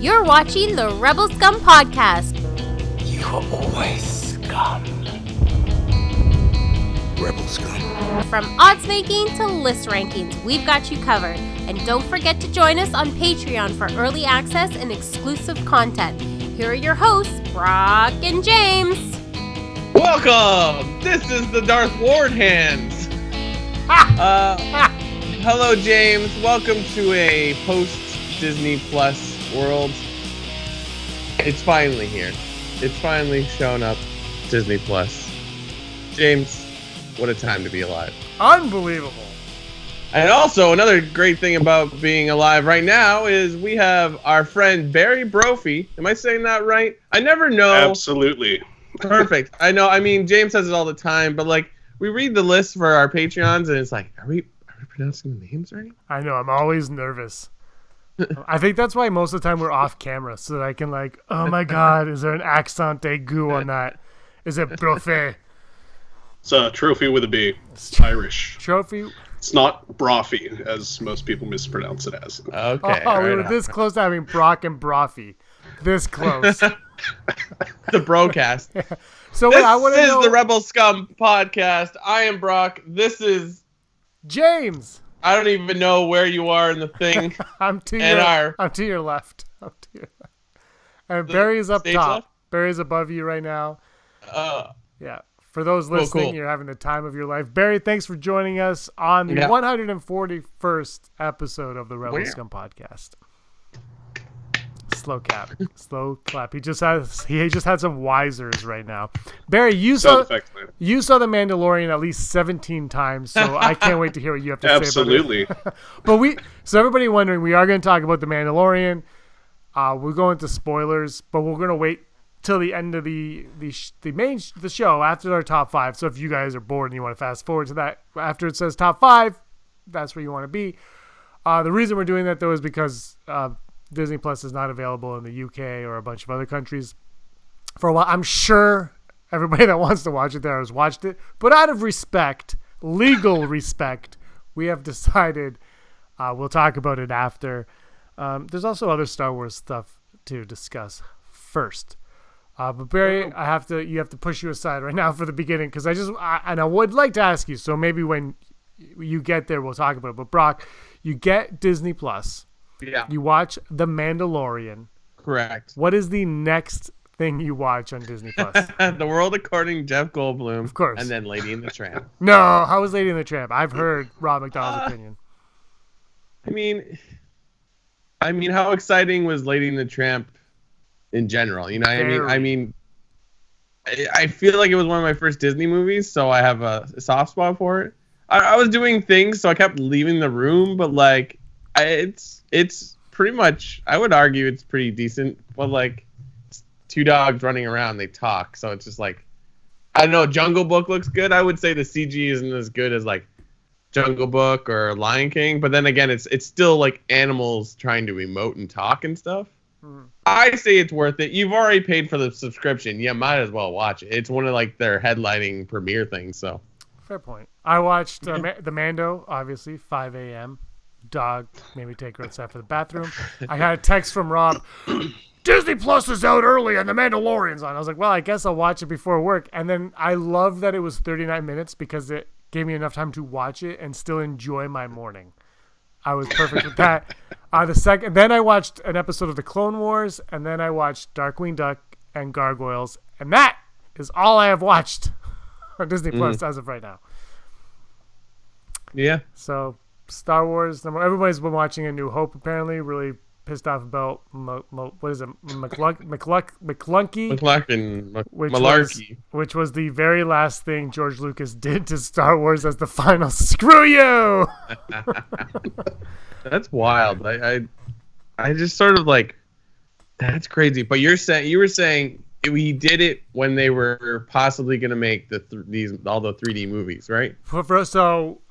You're watching the Rebel Scum podcast. You are always scum. Rebel Scum. From odds making to list rankings, we've got you covered. And don't forget to join us on Patreon for early access and exclusive content. Here are your hosts, Brock and James. Welcome! This is the Darth Ward hands. Hello, James. Welcome to a post-Disney Plus world. It's finally here. It's finally shown up. Disney Plus. James, what a time to be alive. Unbelievable. And also, another great thing about being alive right now is we have our friend Barry Brophy. Am I saying that right? I never know. Absolutely. Perfect. I know. I mean, James says it all the time, but like, we read the list for our Patreons, and it's like, are we pronouncing the names right? I know. I'm always nervous. I think that's why most of the time we're off camera, so that I can like, oh my god, is there an accent aigu on that? Is it Brophy? It's a trophy with a B. It's Irish. Trophy? It's not Brophy, as most people mispronounce it as. Okay. Oh, we were this close to having Brock and Brophy. This close. The broadcast. So This wait, I want to know. is the Rebel Scum podcast. I am Brock. This is James. I don't even know where you are in the thing. I'm to And your left. And Barry's up stage top. left? Barry's above you right now. Yeah. For those listening, cool. You're having the time of your life. Barry, thanks for joining us on the 141st episode of the Rebel Scum podcast. Slow clap. He just had some wisers right now. Barry, you saw the Mandalorian at least 17 times, so I can't wait to hear what you have to say about it. Absolutely. So everybody wondering, we are going to talk about the Mandalorian. We're going to spoilers, but we're going to wait till the end of the show after our top 5. So if you guys are bored and you want to fast forward to that after it says top 5, that's where you want to be. The reason we're doing that though is because Disney Plus is not available in the UK or a bunch of other countries for a while. I'm sure everybody that wants to watch it there has watched it, but out of respect, legal respect, we have decided we'll talk about it after. There's also other Star Wars stuff to discuss first. But Barry, you have to push you aside right now for the beginning because I would like to ask you. So maybe when you get there, we'll talk about it. But Brock, you get Disney Plus. Yeah. You watch The Mandalorian. Correct. What is the next thing you watch on Disney Plus? The World According to Jeff Goldblum. Of course. And then Lady and the Tramp. No, how is Lady and the Tramp? I've heard Rob McDonald's opinion. I mean, how exciting was Lady and the Tramp in general? You know, I mean, I feel like it was one of my first Disney movies, so I have a soft spot for it. I was doing things, so I kept leaving the room, but like, it's pretty much, I would argue it's pretty decent, but like, it's two dogs running around, they talk, so it's just like, I don't know, Jungle Book looks good. I would say the CG isn't as good as like Jungle Book or Lion King, but then again, it's still like animals trying to emote and talk and stuff. I say it's worth it. You've already paid for the subscription. You might as well watch it. It's one of like their headlining premiere things. So fair point. I watched the Mando, obviously 5 a.m. Dog made me take her outside for the bathroom. I got a text from Rob. Disney Plus is out early and the Mandalorian's on. I was like, well, I guess I'll watch it before work. And then I love that it was 39 minutes because it gave me enough time to watch it and still enjoy my morning. I was perfect with that. Then I watched an episode of the Clone Wars, and then I watched Darkwing Duck and Gargoyles, and that is all I have watched on Disney Plus as of right now. yeah, So Star Wars, everybody's been watching A New Hope. Apparently, really pissed off about what is it, McClunky, which was the very last thing George Lucas did to Star Wars as the final screw you. That's wild. I just sort of like, that's crazy. But you were saying we did it when they were possibly going to make all the 3D movies, right? So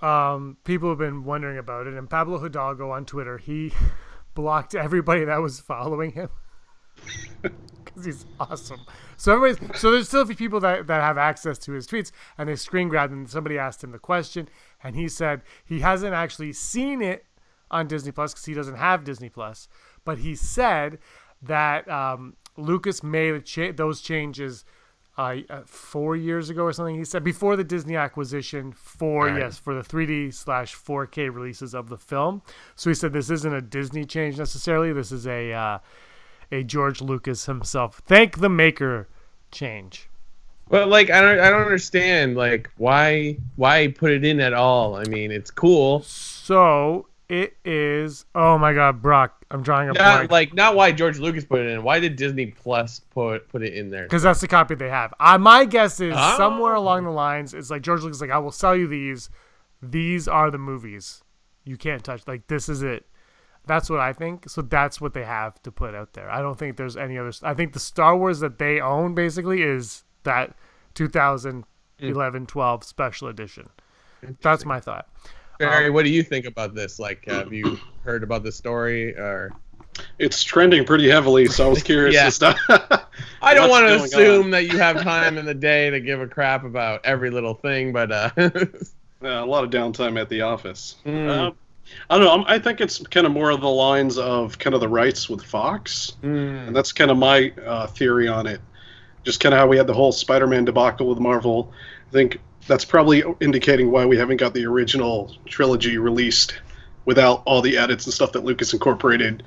people have been wondering about it, and Pablo Hidalgo on Twitter, he blocked everybody that was following him because he's awesome. So there's still a few people that have access to his tweets, and they screen grabbed, and somebody asked him the question, and he said he hasn't actually seen it on Disney Plus because he doesn't have Disney Plus, but he said that Lucas made those changes 4 years ago or something. He said before the Disney acquisition for the 3D/4K releases of the film. So he said this isn't a Disney change necessarily. This is a George Lucas himself. Thank the maker change. But like I don't understand like why put it in at all. I mean, it's cool. So it is. Oh my God, Brock! I'm drawing a blank. Like not why George Lucas put it in. Why did Disney Plus put it in there? Because that's the copy they have. My guess is somewhere along the lines, it's like George Lucas is like, I will sell you these. These are the movies. You can't touch. Like this is it. That's what I think. So that's what they have to put out there. I don't think there's any other. I think the Star Wars that they own basically is that 2011-12 special edition. That's my thought. Barry, what do you think about this? Like, have you heard about this story? Or It's trending pretty heavily, so I was curious as to I don't want to assume that you have time in the day to give a crap about every little thing, but a lot of downtime at the office. I don't know. I think it's kind of more of the lines of kind of the rights with Fox, and that's kind of my theory on it. Just kind of how we had the whole Spider-Man debacle with Marvel. I think that's probably indicating why we haven't got the original trilogy released without all the edits and stuff that Lucas incorporated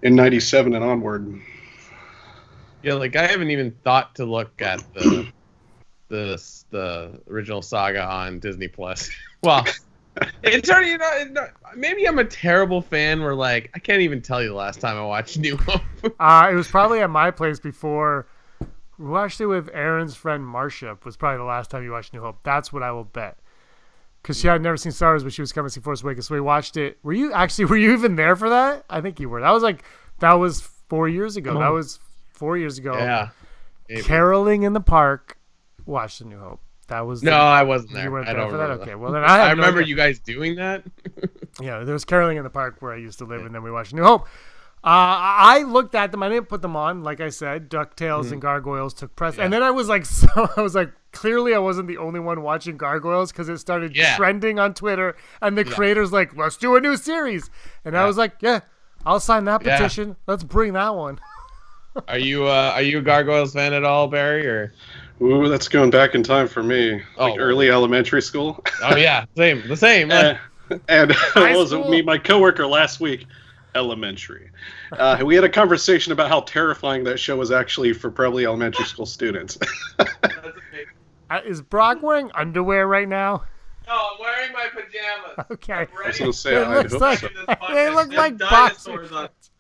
in '97 and onward. Yeah, like I haven't even thought to look at the original saga on Disney Plus. Well, it's already maybe I'm a terrible fan where like I can't even tell you the last time I watched New Hope. It was probably at my place before. We watched it with Aaron's friend Marcia. Was probably the last time you watched New Hope. That's what I will bet. Because she had never seen Star Wars, but she was coming to see Force Awakens. So we watched it. Were you even there for that? I think you were. That was 4 years ago. That was 4 years ago. Yeah. Maybe. Caroling in the park. Watched the New Hope. That was. No, I wasn't there. You weren't I there don't for that. remember Okay. that. Well, then I remember you guys doing that. Yeah, there was caroling in the park where I used to live, and then we watched New Hope. I looked at them. I didn't put them on. Like I said, DuckTales and Gargoyles took precedence. And then I was like, clearly I wasn't the only one watching Gargoyles because it started trending on Twitter, and the creators like, let's do a new series. And I was like, yeah, I'll sign that petition. Let's bring that one. Are you a Gargoyles fan at all, Barry? Or Ooh, that's going back in time for me. Like early elementary school. Oh yeah, the same. And what was it, me, my coworker last week, elementary. We had a conversation about how terrifying that show was actually for probably elementary school students. Is Brock wearing underwear right now? No, I'm wearing my pajamas. Okay. I was going to say, I hope so. They look like boxer shorts.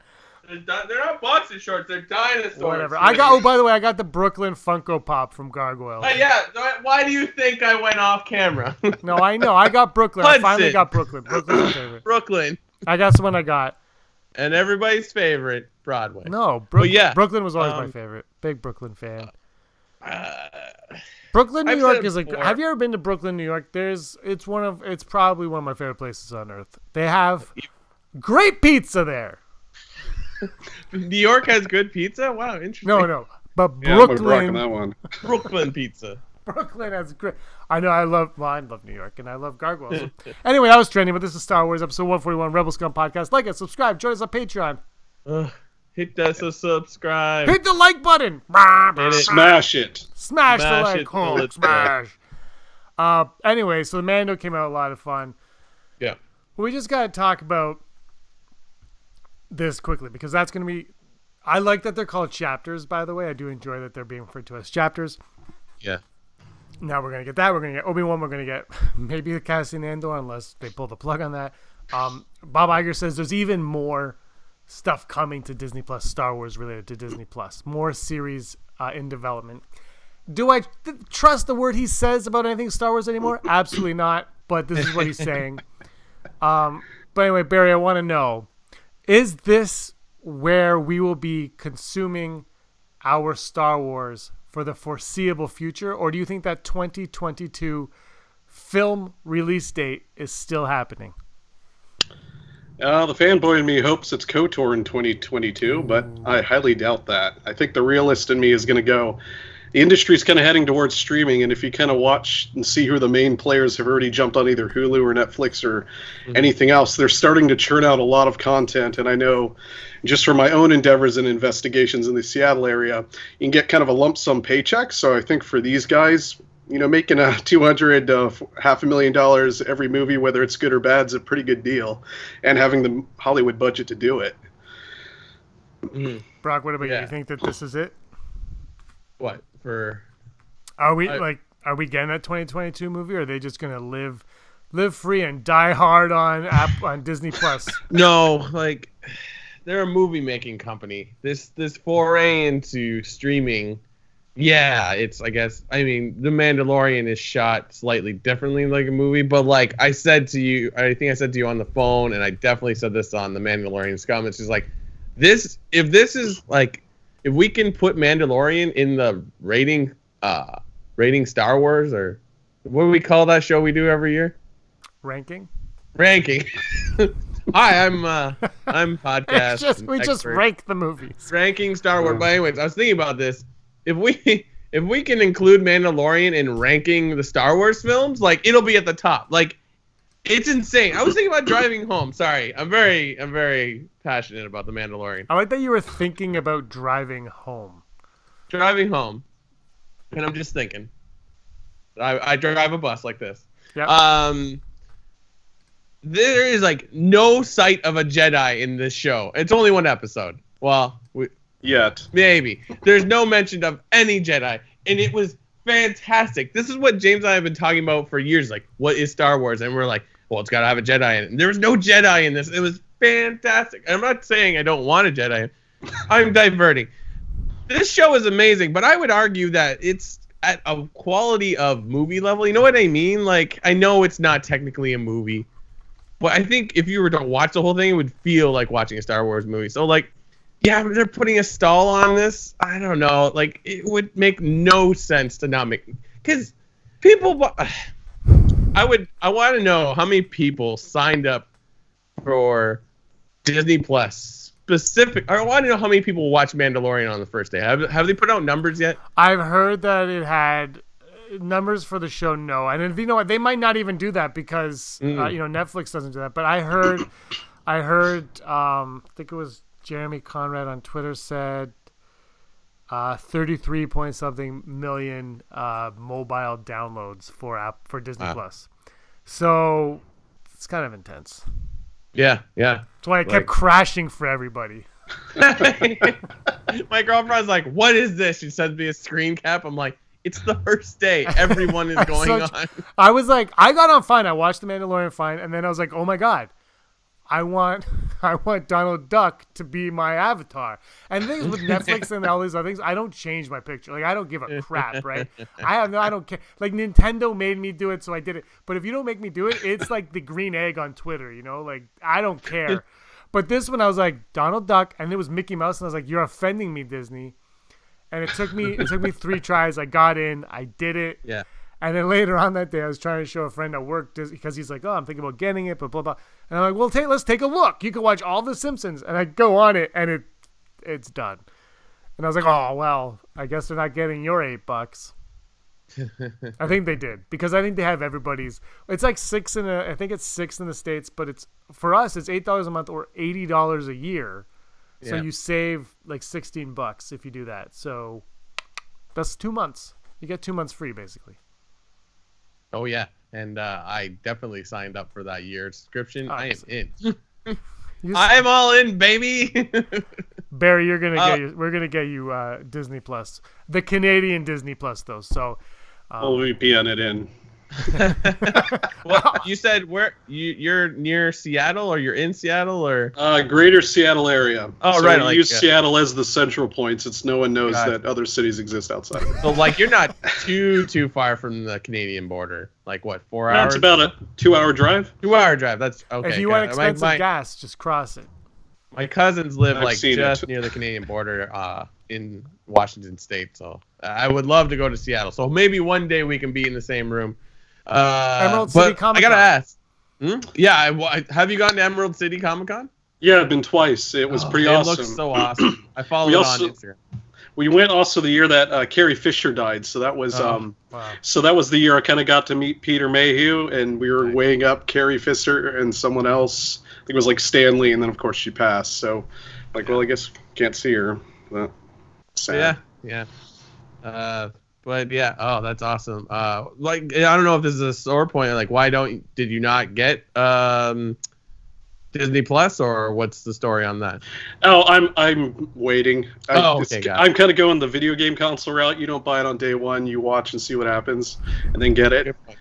They're not boxer shorts. They're dinosaurs. Whatever. By the way, I got the Brooklyn Funko Pop from Gargoyles. Yeah. Why do you think I went off camera? No, I know. I got Brooklyn. I finally got Brooklyn. Brooklyn's my favorite. Brooklyn. That's the one I got. And everybody's favorite, Broadway. No, Brooklyn was always my favorite. Big Brooklyn fan. Brooklyn, New York is like. Have you ever been to Brooklyn, New York? It's probably one of my favorite places on earth. They have great pizza there. New York has good pizza? Wow, interesting. No, but Yeah, Brooklyn. that one. Brooklyn pizza. Brooklyn has great. I know. I love New York, and I love Gargoyles. Anyway, that was trending, but this is Star Wars episode 141, Rebel Scum podcast. Like it, subscribe, join us on Patreon. Hit that subscribe. Hit the like button. Smash it. Smash the like. It, Smash. Anyway, so the Mando came out a lot of fun. Yeah. We just got to talk about this quickly because that's going to be. I like that they're called chapters. By the way, I do enjoy that they're being referred to as chapters. Yeah. Now we're gonna get that. We're gonna get Obi-Wan. We're gonna get maybe the Cassian Andor, unless they pull the plug on that. Bob Iger says there's even more stuff coming to Disney Plus, Star Wars related to Disney Plus, more series in development. Do I trust the word he says about anything Star Wars anymore? Absolutely not. But this is what he's saying. But anyway, Barry, I want to know: is this where we will be consuming our Star Wars for the foreseeable future, or do you think that 2022 film release date is still happening? The fanboy in me hopes it's KOTOR in 2022, but I highly doubt that. I think the realist in me is going to go, the industry's kind of heading towards streaming, and if you kind of watch and see who the main players have already jumped on either Hulu or Netflix or anything else, they're starting to churn out a lot of content. And I know just from my own endeavors and investigations in the Seattle area, you can get kind of a lump sum paycheck. So I think for these guys, making $500,000 every movie, whether it's good or bad, is a pretty good deal, and having the Hollywood budget to do it. Brock, what about you? You think that this is it? What for? Are we getting that 2022 movie, or are they just gonna live free and die hard on Disney Plus? No, they're a movie making company. This foray into streaming, it's The Mandalorian is shot slightly differently like a movie, but I said to you, I think I said to you on the phone, and I definitely said this on the Mandalorian Scum. It's just this. If we can put Mandalorian in the rating Star Wars, or what do we call that show we do every year? Ranking. Hi, I'm podcast. We just rank the movies. Ranking Star Wars. But anyways, I was thinking about this. If we can include Mandalorian in ranking the Star Wars films, it'll be at the top. It's insane. I was thinking about driving home. Sorry, I'm very passionate about the Mandalorian. I like that you were thinking about driving home. And I'm just thinking. I drive a bus like this. Yeah. There is no sight of a Jedi in this show. It's only one episode. Well, maybe there's no mention of any Jedi, and it was fantastic. This is what James and I have been talking about for years. What is Star Wars? And we're well, it's got to have a Jedi in it. And there was no Jedi in this. It was fantastic. I'm not saying I don't want a Jedi. I'm diverting. This show is amazing, but I would argue that it's at a quality of movie level. You know what I mean? I know it's not technically a movie, but I think if you were to watch the whole thing, it would feel like watching a Star Wars movie. So, they're putting a stall on this. I don't know. It would make no sense to not make, because people. I want to know how many people signed up for Disney Plus specific. I want to know how many people watch Mandalorian on the first day. Have they put out numbers yet? I've heard that it had numbers for the show. No, and you know what? They might not even do that because Netflix doesn't do that. But I heard. I think it was Jeremy Conrad on Twitter said 33 point something million mobile downloads for Disney Plus. So it's kind of intense. Yeah. That's why it kept crashing for everybody. My girlfriend's what is this? She sends me a screen cap. I'm it's the first day. Everyone is going on. I was I got on fine. I watched The Mandalorian fine, and then I was oh my God. I want Donald Duck to be my avatar. And the thing is with Netflix and all these other things, I don't change my picture. I don't give a crap, right? I don't care. Nintendo made me do it, so I did it. But if you don't make me do it, it's the green egg on Twitter, I don't care. But this one, I was Donald Duck, and it was Mickey Mouse, and I was you're offending me, Disney. And it took me 3 tries. I got in. I did it. Yeah. And then later on that day, I was trying to show a friend at work because he's oh, I'm thinking about getting it, but blah, blah. And I'm well, let's take a look. You can watch all The Simpsons. And I go on it, and it's done. And I was oh, well, I guess they're not getting your $8. I think they did, because I think they have everybody's. It's $6 I think it's $6 in the States, but it's for us, it's $8 a month or $80 a year. So you save $16 if you do that. So that's 2 months. You get 2 months free, basically. Oh yeah, and I definitely signed up for that year subscription. I am in. I'm all in, baby. Barry, we're gonna get you Disney Plus, the Canadian Disney Plus, though. So we'll VPN it in. Well, you said you're near Seattle, or you're in Seattle, or greater Seattle area. Oh, so right. We use Seattle as the central point, since no one knows that other cities exist outside of it. So you're not too far from the Canadian border. 4 hours? It's about a 2-hour drive. 2-hour drive. That's okay. If you want expensive gas, just cross it. My cousins live just near the Canadian border in Washington State, so I would love to go to Seattle. So maybe one day we can be in the same room. Emerald City Comic Con. I gotta ask. Yeah, have you gone to Emerald City Comic Con? Yeah, I've been twice. It was pretty awesome. It looks so awesome. I followed it on Instagram. We went also the year that Carrie Fisher died, so that was Wow. so that was the year I kind of got to meet Peter Mayhew, and we were weighing up Carrie Fisher and someone else. I think it was like Stanley, and then of course she passed. So, like, well, I guess can't see her. But sad. Yeah. But yeah, oh, that's awesome. Like, I don't know if this is a sore point. Like, did you not get Disney Plus, or what's the story on that? Oh, I'm waiting. Okay, got it. I'm kind of going the video game console route. You don't buy it on day one. You watch and see what happens, and then get it. Good point.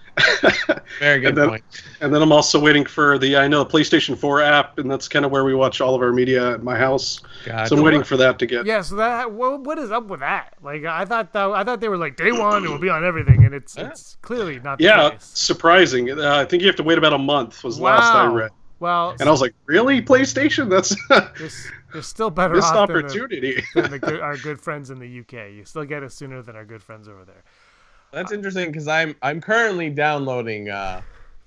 Very good point. And then I'm also waiting for the PlayStation 4 app, and that's kind of where we watch all of our media at my house. Gotcha. So I'm waiting for that to get. Yeah, so what is up with that? Like, I thought they were like day one, it will be on everything, and it's clearly not the case. Surprising. I think you have to wait about a month was the last I read. Well, and I was like, really, PlayStation? That's you're still better missed off opportunity than our good friends in the UK. You still get it sooner than our good friends over there. That's interesting because I'm currently downloading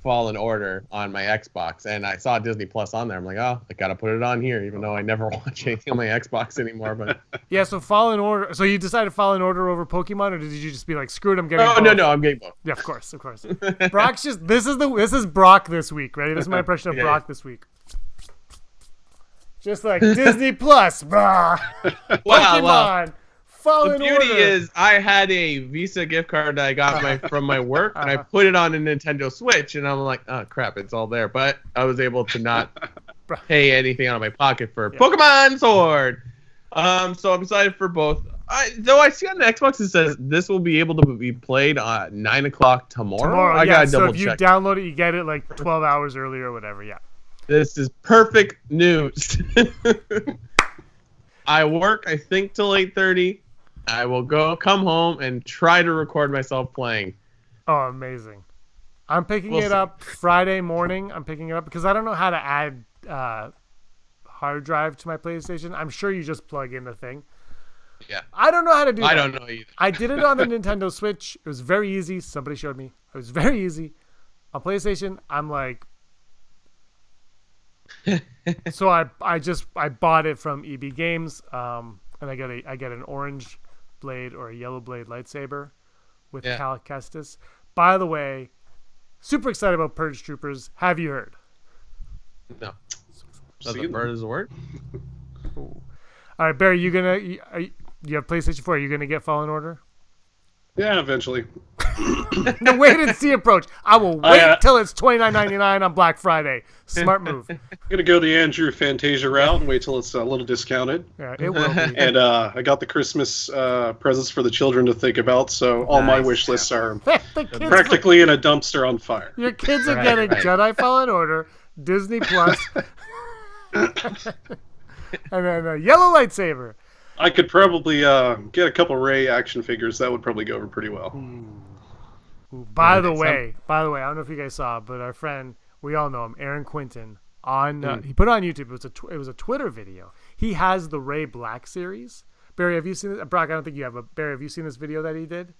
Fallen Order on my Xbox, and I saw Disney Plus on there. I'm like, oh, I gotta put it on here, even though I never watch anything on my Xbox anymore. But yeah, so Fallen Order. So you decided Fallen Order over Pokemon, or did you just be like, screw it, I'm getting? Oh both? no, I'm getting both. Yeah, of course. Brock's just this is Brock this week. Ready? This is my impression of Brock this week. Just like Disney Plus, Pokemon. Well, Fallen the beauty Order. is I had a Visa gift card that I got from my work, and I put it on a Nintendo Switch, and I'm like, oh crap, it's all there. But I was able to not pay anything out of my pocket for Pokemon Sword. So I'm excited for both. Though I see on the Xbox it says this will be able to be played at 9 o'clock tomorrow. I gotta double check. So if you download it, you get it like 12 hours earlier or whatever. Yeah. This is perfect news. I work, I think, till 8:30. I will come home and try to record myself playing. Oh, amazing. I'm picking it up Friday morning. I'm picking it up because I don't know how to add hard drive to my PlayStation. I'm sure you just plug in the thing. Yeah. I don't know how to do that. I don't know either. I did it on the Nintendo Switch. It was very easy. Somebody showed me. It was very easy. On PlayStation, I'm like... So I bought it from EB Games, and I get an orange blade or a yellow blade lightsaber with Cal Kestis. By the way, super excited about Purge Troopers. Have you heard? No. Doesn't bird is a word? Ooh. All right, Barry, you have PlayStation 4. Are you gonna get Fallen Order? Yeah, eventually. The wait and see approach. I will wait till it's $29.99 on Black Friday. Smart move. I'm gonna go the Andrew Fantasia route and wait till it's a little discounted. Yeah, it will be. And I got the Christmas presents for the children to think about, so all my wish lists are practically in a dumpster on fire. Your kids are getting Jedi Fallen Order, Disney Plus, and then a yellow lightsaber. I could probably get a couple Rey action figures. That would probably go over pretty well. Ooh, by the way, I don't know if you guys saw, but our friend, we all know him, Aaron Quinton, he put it on YouTube. It was a Twitter video. He has the Rey Black series. Barry, have you seen it? Brock, I don't think you have. But Barry, have you seen this video that he did?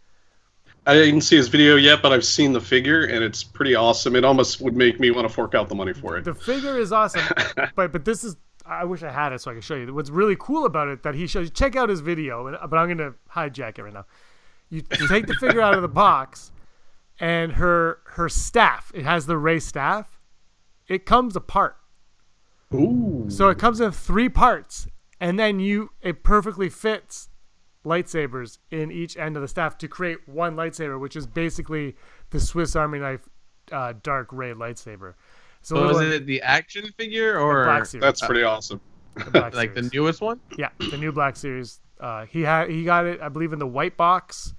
I didn't see his video yet, but I've seen the figure, and it's pretty awesome. It almost would make me want to fork out the money for it. The figure is awesome, but this is. I wish I had it so I could show you. What's really cool about it that he shows. Check out his video, but I'm going to hijack it right now. You take the figure out of the box, and her staff. It has the Rey staff. It comes apart. Ooh. So it comes in 3 parts, and then it perfectly fits lightsabers in each end of the staff to create one lightsaber, which is basically the Swiss Army knife dark Rey lightsaber. So is it the action figure or Black Series? That's pretty awesome. Black like Series. the newest one? Yeah, the new Black Series. He got it, I believe, in the white box.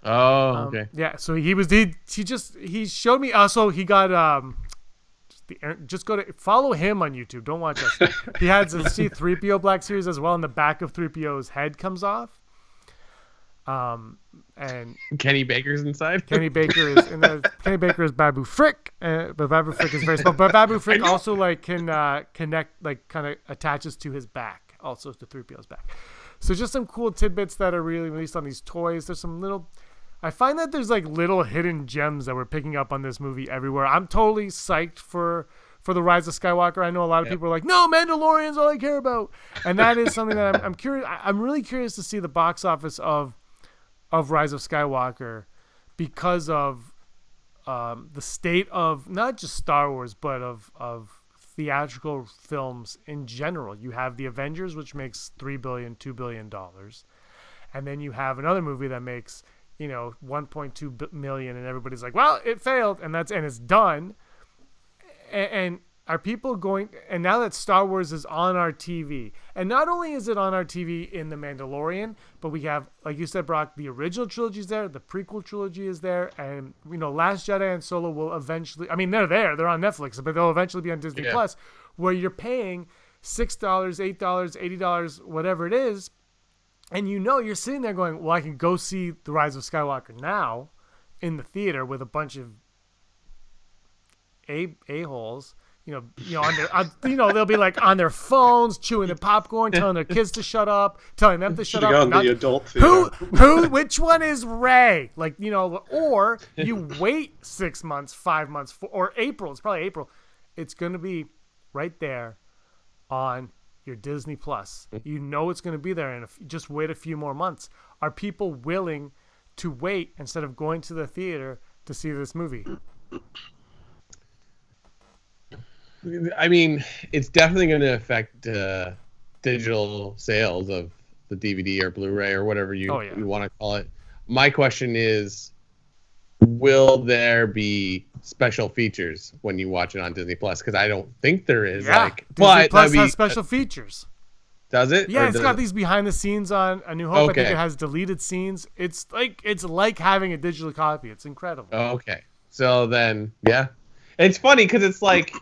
Oh, okay. Yeah, so he showed me. Also, he got just go to follow him on YouTube. Don't watch us. He has a C-3PO Black Series as well, and the back of 3PO's head comes off. And Kenny Baker's inside. Kenny Baker is in there. Kenny Baker is Babu Frick, but Babu Frick is very small. But Babu Frick also like can connect, like kind of attaches to his back, also to 3PO's back. So just some cool tidbits that are really released on these toys. There's some little. I find that there's like little hidden gems that we're picking up on this movie everywhere. I'm totally psyched for for the Rise of Skywalker. I know a lot of people are like, no, Mandalorian's all I care about, and that is something that I'm curious. I'm really curious to see the box office of Rise of Skywalker because of the state of not just Star Wars, but of theatrical films in general. You have the Avengers, which makes $3 billion, $2 billion, and then you have another movie that makes 1.2 million, and everybody's like, well, it failed, and it's done. And are people going? And now that Star Wars is on our TV, and not only is it on our TV in The Mandalorian, but we have, like you said, Brock, the original trilogy is there, the prequel trilogy is there, and Last Jedi and Solo will eventually. I mean, they're on Netflix, but they'll eventually be on Disney Plus, where you're paying $6, $8, $80, whatever it is, and you're sitting there going, well, I can go see The Rise of Skywalker now in the theater with a bunch of a-holes, on their, they'll be like on their phones, chewing the popcorn, telling their kids to shut up, telling them to shut up. Gone the adult theater. Which one is Rey? Or you wait 6 months, 5 months, or April. It's probably April. It's going to be right there on your Disney Plus. It's going to be there, and just wait a few more months. Are people willing to wait instead of going to the theater to see this movie? I mean, it's definitely going to affect digital sales of the DVD or Blu-ray or whatever you want to call it. My question is, will there be special features when you watch it on Disney Plus? Because I don't think there is. Yeah, Disney Plus has special features. Does it? Yeah, it's got these behind the scenes on A New Hope. Okay. I think it has deleted scenes. It's like having a digital copy. It's incredible. Okay, so then it's funny because it's like.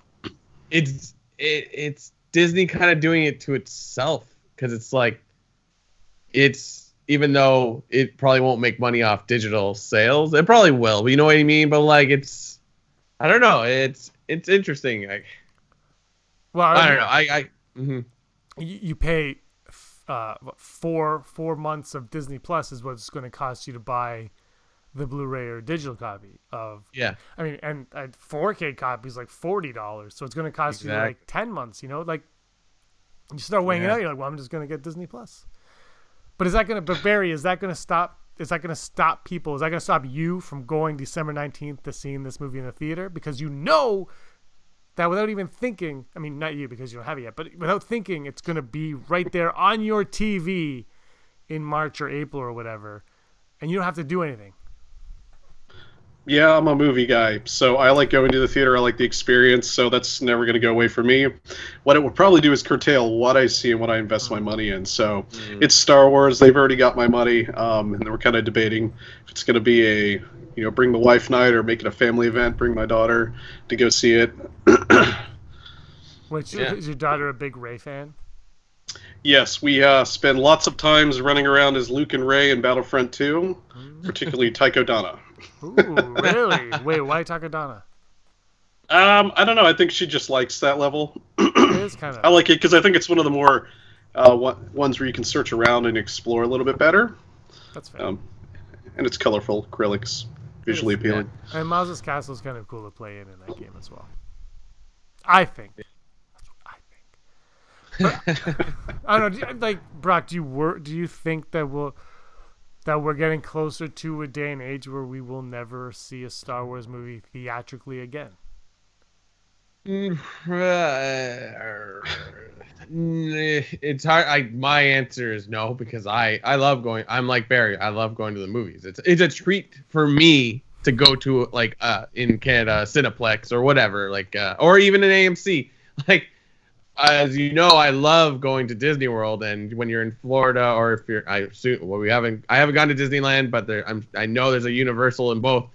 It's Disney kind of doing it to itself, because it's like, even though it probably won't make money off digital sales, it probably will, but you know what I mean? But like, I don't know. It's interesting. I don't know. You pay 4 months of Disney Plus is what it's going to cost you to buy the Blu-ray or digital copy of. Yeah. I mean, and a 4K copy is like $40, so it's going to cost you like 10 months. Like you start weighing it out. You're like, well, I'm just going to get Disney Plus. But Barry, is that going to stop? Is that going to stop people? Is that going to stop you from going December 19th to seeing this movie in the theater? Because that without even thinking, I mean, not you because you don't have it yet, but without thinking, it's going to be right there on your TV in March or April or whatever, and you don't have to do anything. Yeah, I'm a movie guy, so I like going to the theater. I like the experience, so that's never going to go away for me. What it would probably do is curtail what I see and what I invest my money in. So it's Star Wars. They've already got my money, and we're kind of debating if it's going to be a, bring the wife night or make it a family event, bring my daughter to go see it. Is your daughter a big Rey fan? Yes, we spend lots of times running around as Luke and Rey in Battlefront 2, particularly Taiko Dana. Ooh, really? Wait, why Takadana? I don't know. I think she just likes that level. It is kind of. I like it because I think it's one of the more ones where you can search around and explore a little bit better. That's fair. And it's colorful, acrylics, visually appealing. Yeah. And Maz's Castle is kind of cool to play in that game as well. I think. That's what I think. But, I don't know. Like, Brock, do you think that we're getting closer to a day and age where we will never see a Star Wars movie theatrically again? It's hard. My answer is no, because I love going. I'm like Barry. I love going to the movies. It's a treat for me to go to, like, in Canada, Cineplex or whatever, like, or even an AMC. Like, as you know, I love going to Disney World, and when you're in Florida, or if you're, I haven't gone to Disneyland, but I know there's a Universal in both.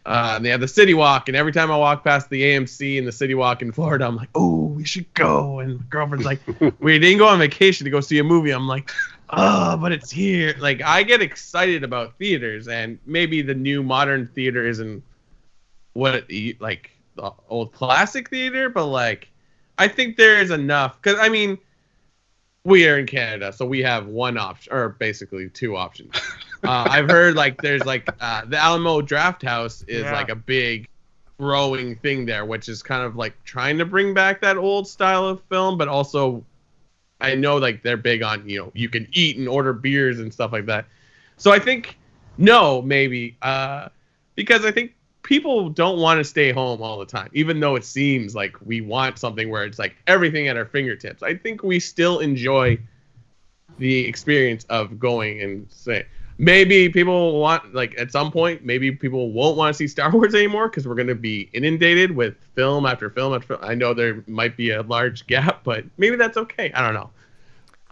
They have the City Walk, and every time I walk past the AMC and the City Walk in Florida, I'm like, oh, we should go. And my girlfriend's like, we didn't go on vacation to go see a movie. I'm like, oh, but it's here. Like, I get excited about theaters, and maybe the new modern theater isn't like the old classic theater, but like, I think there is enough, because I mean, we are in Canada, so we have one option, or basically two options. I've heard like there's like the Alamo Draft House is like a big growing thing there, which is kind of like trying to bring back that old style of film, but also I know like they're big on, you can eat and order beers and stuff like that. So I think no, maybe, because I think people don't want to stay home all the time, even though it seems like we want something where it's like everything at our fingertips. I think we still enjoy the experience of going and say, maybe people want, like, at some point, maybe people won't want to see Star Wars anymore because we're going to be inundated with film after film after film. I know there might be a large gap, but maybe that's okay. I don't know.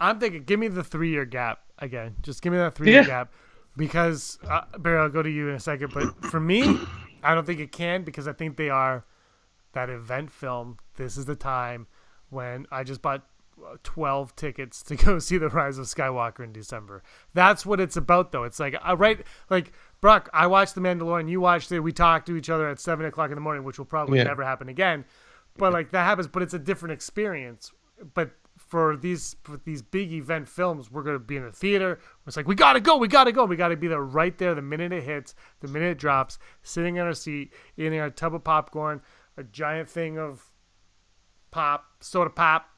I'm thinking, give me the 3-year gap again. Just give me that 3-year gap because, Barry, I'll go to you in a second. But for me, I don't think it can because I think they are that event film. This is the time when I just bought 12 tickets to go see The Rise of Skywalker in December. That's what it's about, though. It's like, like Brock, I watched The Mandalorian, you watched it, we talked to each other at 7 o'clock in the morning, which will probably never happen again. But like that happens, but it's a different experience. But for these big event films, we're gonna be in the theater. It's like we gotta go. We gotta be there right there the minute it hits, the minute it drops, sitting in our seat, eating our tub of popcorn, a giant thing of soda pop,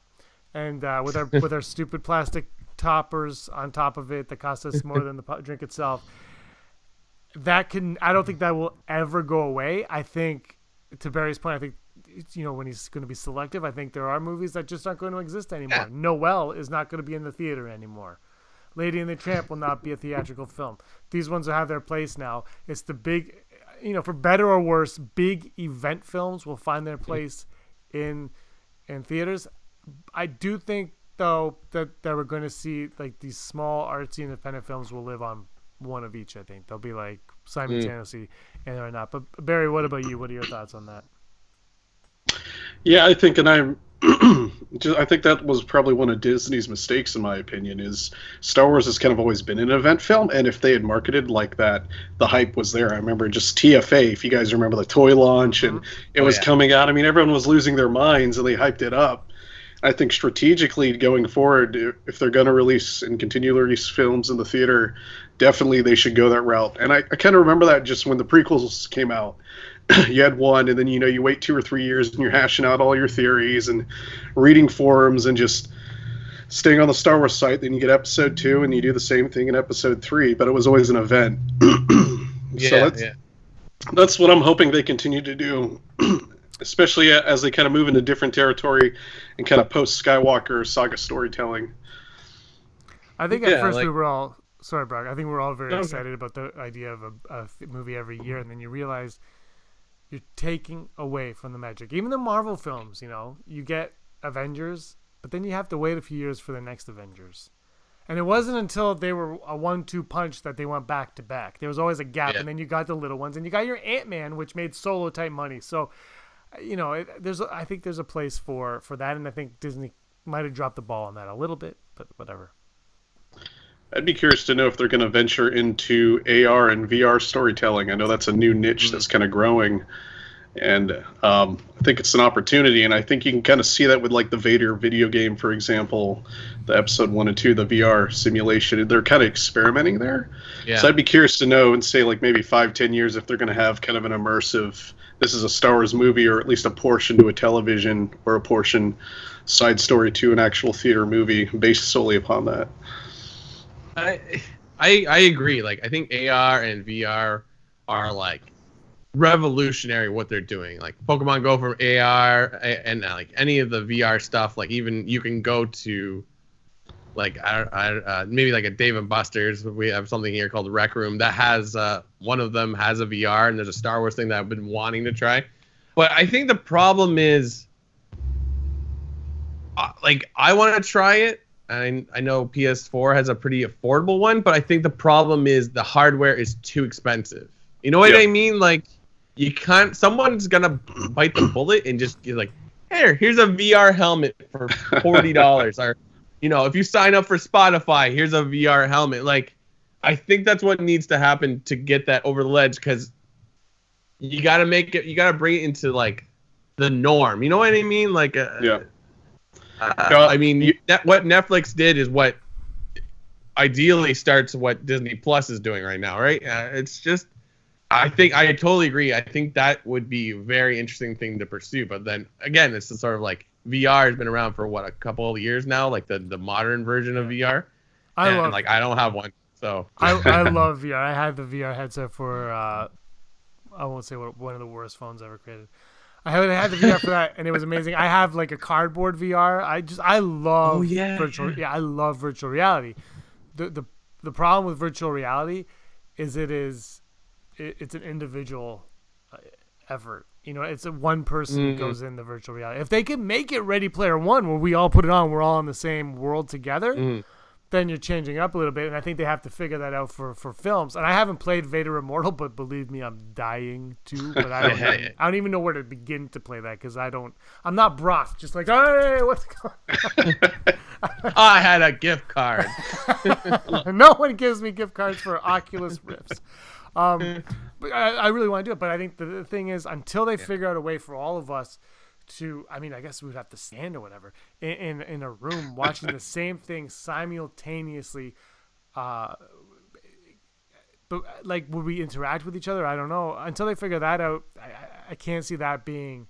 and with our stupid plastic toppers on top of it that cost us more than the drink itself. I don't think that will ever go away. I think, to Barry's point, I think, when he's going to be selective, I think there are movies that just aren't going to exist anymore. Yeah. Noelle is not going to be in the theater anymore. Lady and the Tramp will not be a theatrical film. These ones will have their place now. It's the big, for better or worse, big event films will find their place in theaters. I do think, though, that we're going to see like these small artsy independent films will live on one of each. I think they'll be like simultaneously and or not. But Barry, what about you? What are your thoughts on that? Yeah, I think, I think that was probably one of Disney's mistakes, in my opinion, is Star Wars has kind of always been an event film, and if they had marketed like that, the hype was there. I remember just TFA, if you guys remember the toy launch, and it was coming out. I mean, everyone was losing their minds, and they hyped it up. I think strategically going forward, if they're going to release and continue to release films in the theater, definitely they should go that route. And I kind of remember that just when the prequels came out. You had one, and then you wait 2 or 3 years, and you're hashing out all your theories and reading forums and just staying on the Star Wars site. Then you get episode 2, and you do the same thing in episode 3. But it was always an event. That's what I'm hoping they continue to do, especially as they kind of move into different territory and kind of post Skywalker saga storytelling. I think at first we were all sorry, Brock. I think we're all very excited about the idea of a movie every year, and then you realize you're taking away from the magic. Even the Marvel films, you get Avengers, but then you have to wait a few years for the next Avengers. And it wasn't until they were a 1-2 punch that they went back to back. There was always a gap, and then you got the little ones, and you got your Ant-Man, which made Solo type money. So, I think there's a place for that, and I think Disney might have dropped the ball on that a little bit, but whatever. I'd be curious to know if they're going to venture into AR and VR storytelling. I know that's a new niche that's kind of growing, and I think it's an opportunity, and I think you can kind of see that with like the Vader video game, for example, the episode 1 and 2, the VR simulation. They're kind of experimenting there. Yeah. So I'd be curious to know and say like maybe 5-10 years if they're going to have kind of an immersive, this is a Star Wars movie, or at least a portion to a television or a portion side story to an actual theater movie based solely upon that. I agree. Like, I think AR and VR are like revolutionary what they're doing. Like Pokemon Go from AR and like any of the VR stuff. Like even you can go to like maybe like a Dave & Buster's. We have something here called the Rec Room that has one of them has a VR, and there's a Star Wars thing that I've been wanting to try. But I think the problem is like I want to try it. I know PS4 has a pretty affordable one, but I think the problem is the hardware is too expensive. You know what I mean? Like, you can't. Someone's gonna bite the bullet and just be like, "Here's a VR helmet for $40," or, if you sign up for Spotify, here's a VR helmet. Like, I think that's what needs to happen to get that over the ledge, because you gotta make it. You gotta bring it into like the norm. You know what I mean? Like, I mean, what Netflix did is what ideally starts what Disney Plus is doing right now, right? It's just, I think I totally agree. I think that would be a very interesting thing to pursue. But then again, it's sort of like VR has been around for what, a couple of years now, like the modern version of VR. I don't have one, so I love VR. I had the VR headset for I won't say one of the worst phones ever created. I had the VR for that, and it was amazing. I have like a cardboard VR. I love virtual. Yeah, I love virtual reality. The problem with virtual reality is it's an individual effort. You know, it's one person goes in the virtual reality. If they can make it Ready Player One, where we all put it on, we're all in the same world together, then you're changing up a little bit. And I think they have to figure that out for films. And I haven't played Vader Immortal, but believe me, I'm dying to. But I don't even know where to begin to play that because I'm not Broth. Just like, hey, what's going on? I had a gift card. No one gives me gift cards for Oculus Rifts. But I really want to do it. But I think the thing is, until they figure out a way for all of us to, I mean, I guess we would have to stand or whatever in a room watching the same thing simultaneously. But like, would we interact with each other? I don't know. Until they figure that out, I can't see that being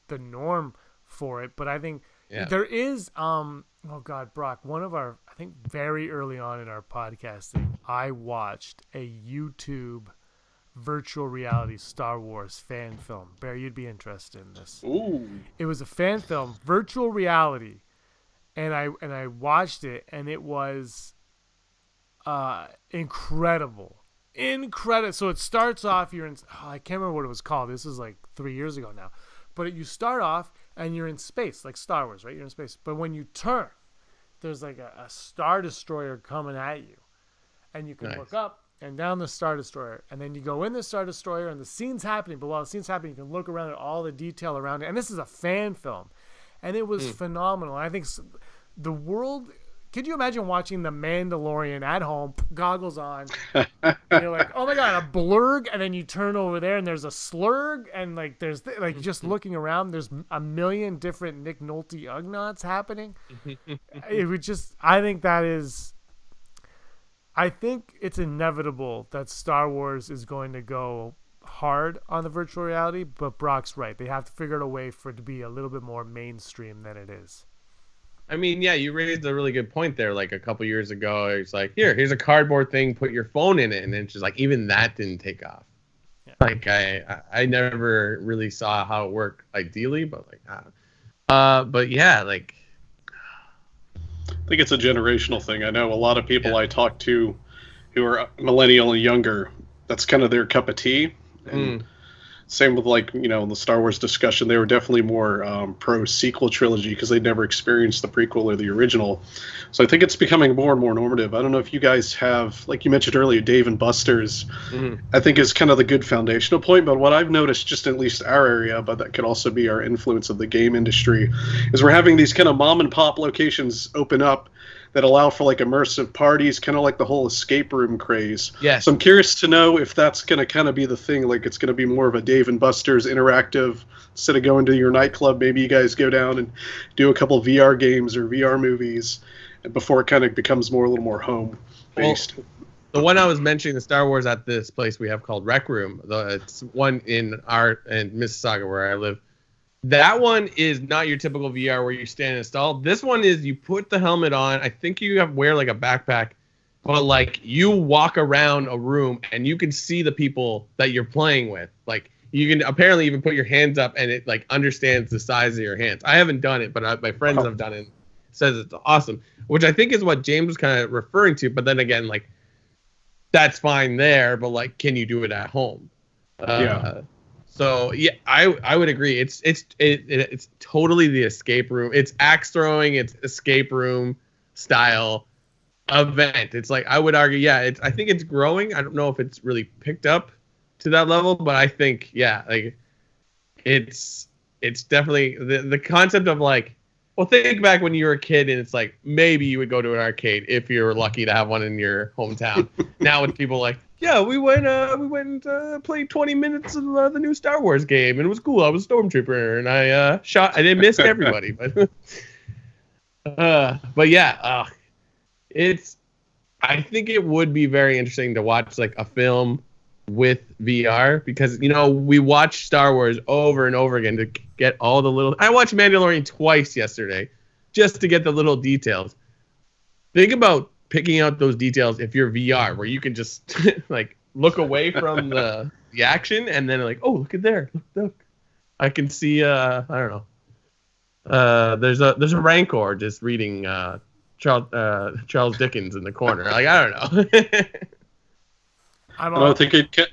the norm for it. But I think there is, oh God, Brock, one of our, I think very early on in our podcasting, I watched a YouTube virtual reality Star Wars fan film. Bear, you'd be interested in this. Ooh. It was a fan film, virtual reality, and I watched it, and it was incredible. So it starts off, you're in, I can't remember what it was called. This is like 3 years ago now. But you start off, and you're in space, like Star Wars, right? You're in space. But when you turn, there's like a Star Destroyer coming at you. And you can look up and down the Star Destroyer. And then you go in the Star Destroyer, and the scene's happening. But while the scene's happening, you can look around at all the detail around it. And this is a fan film. And it was phenomenal. And I think the world... Could you imagine watching The Mandalorian at home, goggles on, and you're like, oh my God, a blurg, and then you turn over there and there's a slurg, and like there's like just looking around, there's a million different Nick Nolte Ugnaughts happening. It would just, I think it's inevitable that Star Wars is going to go hard on the virtual reality, but Brock's right. They have to figure out a way for it to be a little bit more mainstream than it is. I mean, yeah, you raised a really good point there. Like a couple years ago, it's like, here's a cardboard thing, put your phone in it, and it's just like even that didn't take off. Yeah. Like I never really saw how it worked ideally, but like, but yeah, like. I think it's a generational thing. I know a lot of people I talk to who are millennial and younger. That's kind of their cup of tea. And same with like, you know, the Star Wars discussion, they were definitely more pro sequel trilogy because they'd never experienced the prequel or the original. So I think it's becoming more and more normative. I don't know if you guys have, like you mentioned earlier, Dave and Buster's, I think is kind of the good foundational point. But what I've noticed, just at least our area, but that could also be our influence of the game industry, is we're having these kind of mom and pop locations open up that allow for like immersive parties, kind of like the whole escape room craze. Yes. So I'm curious to know if that's going to kind of be the thing. Like it's going to be more of a Dave and Buster's interactive. Instead of going to your nightclub, maybe you guys go down and do a couple VR games or VR movies before it kind of becomes a little more home based. Well, the one I was mentioning, the Star Wars at this place we have called Rec Room. It's one in Mississauga where I live. That one is not your typical VR where you stand and install. This one is you put the helmet on. I think you wear like a backpack, but like you walk around a room and you can see the people that you're playing with. Like you can apparently even put your hands up and it like understands the size of your hands. I haven't done it, but my friends have done it. It says it's awesome, which I think is what James was kind of referring to. But then again, like that's fine there, but like, can you do it at home? So yeah, I would agree. It's totally the escape room. It's axe throwing. It's escape room style event. It's like I would argue, I think it's growing. I don't know if it's really picked up to that level, but I think like it's definitely the concept of like, well, think back when you were a kid and it's like maybe you would go to an arcade if you were lucky to have one in your hometown. Now it's people like. Yeah, we went and played 20 minutes of the new Star Wars game, and it was cool. I was a stormtrooper, and I didn't miss everybody, but yeah, I think it would be very interesting to watch like a film with VR because we watch Star Wars over and over again to get all the little. I watched Mandalorian twice yesterday, just to get the little details. Think about picking out those details if you're VR, where you can just like look away from the action and then like, oh, look at there, look. I can see. I don't know. There's a Rancor just reading Charles Dickens in the corner. Like I don't know. I don't think it can.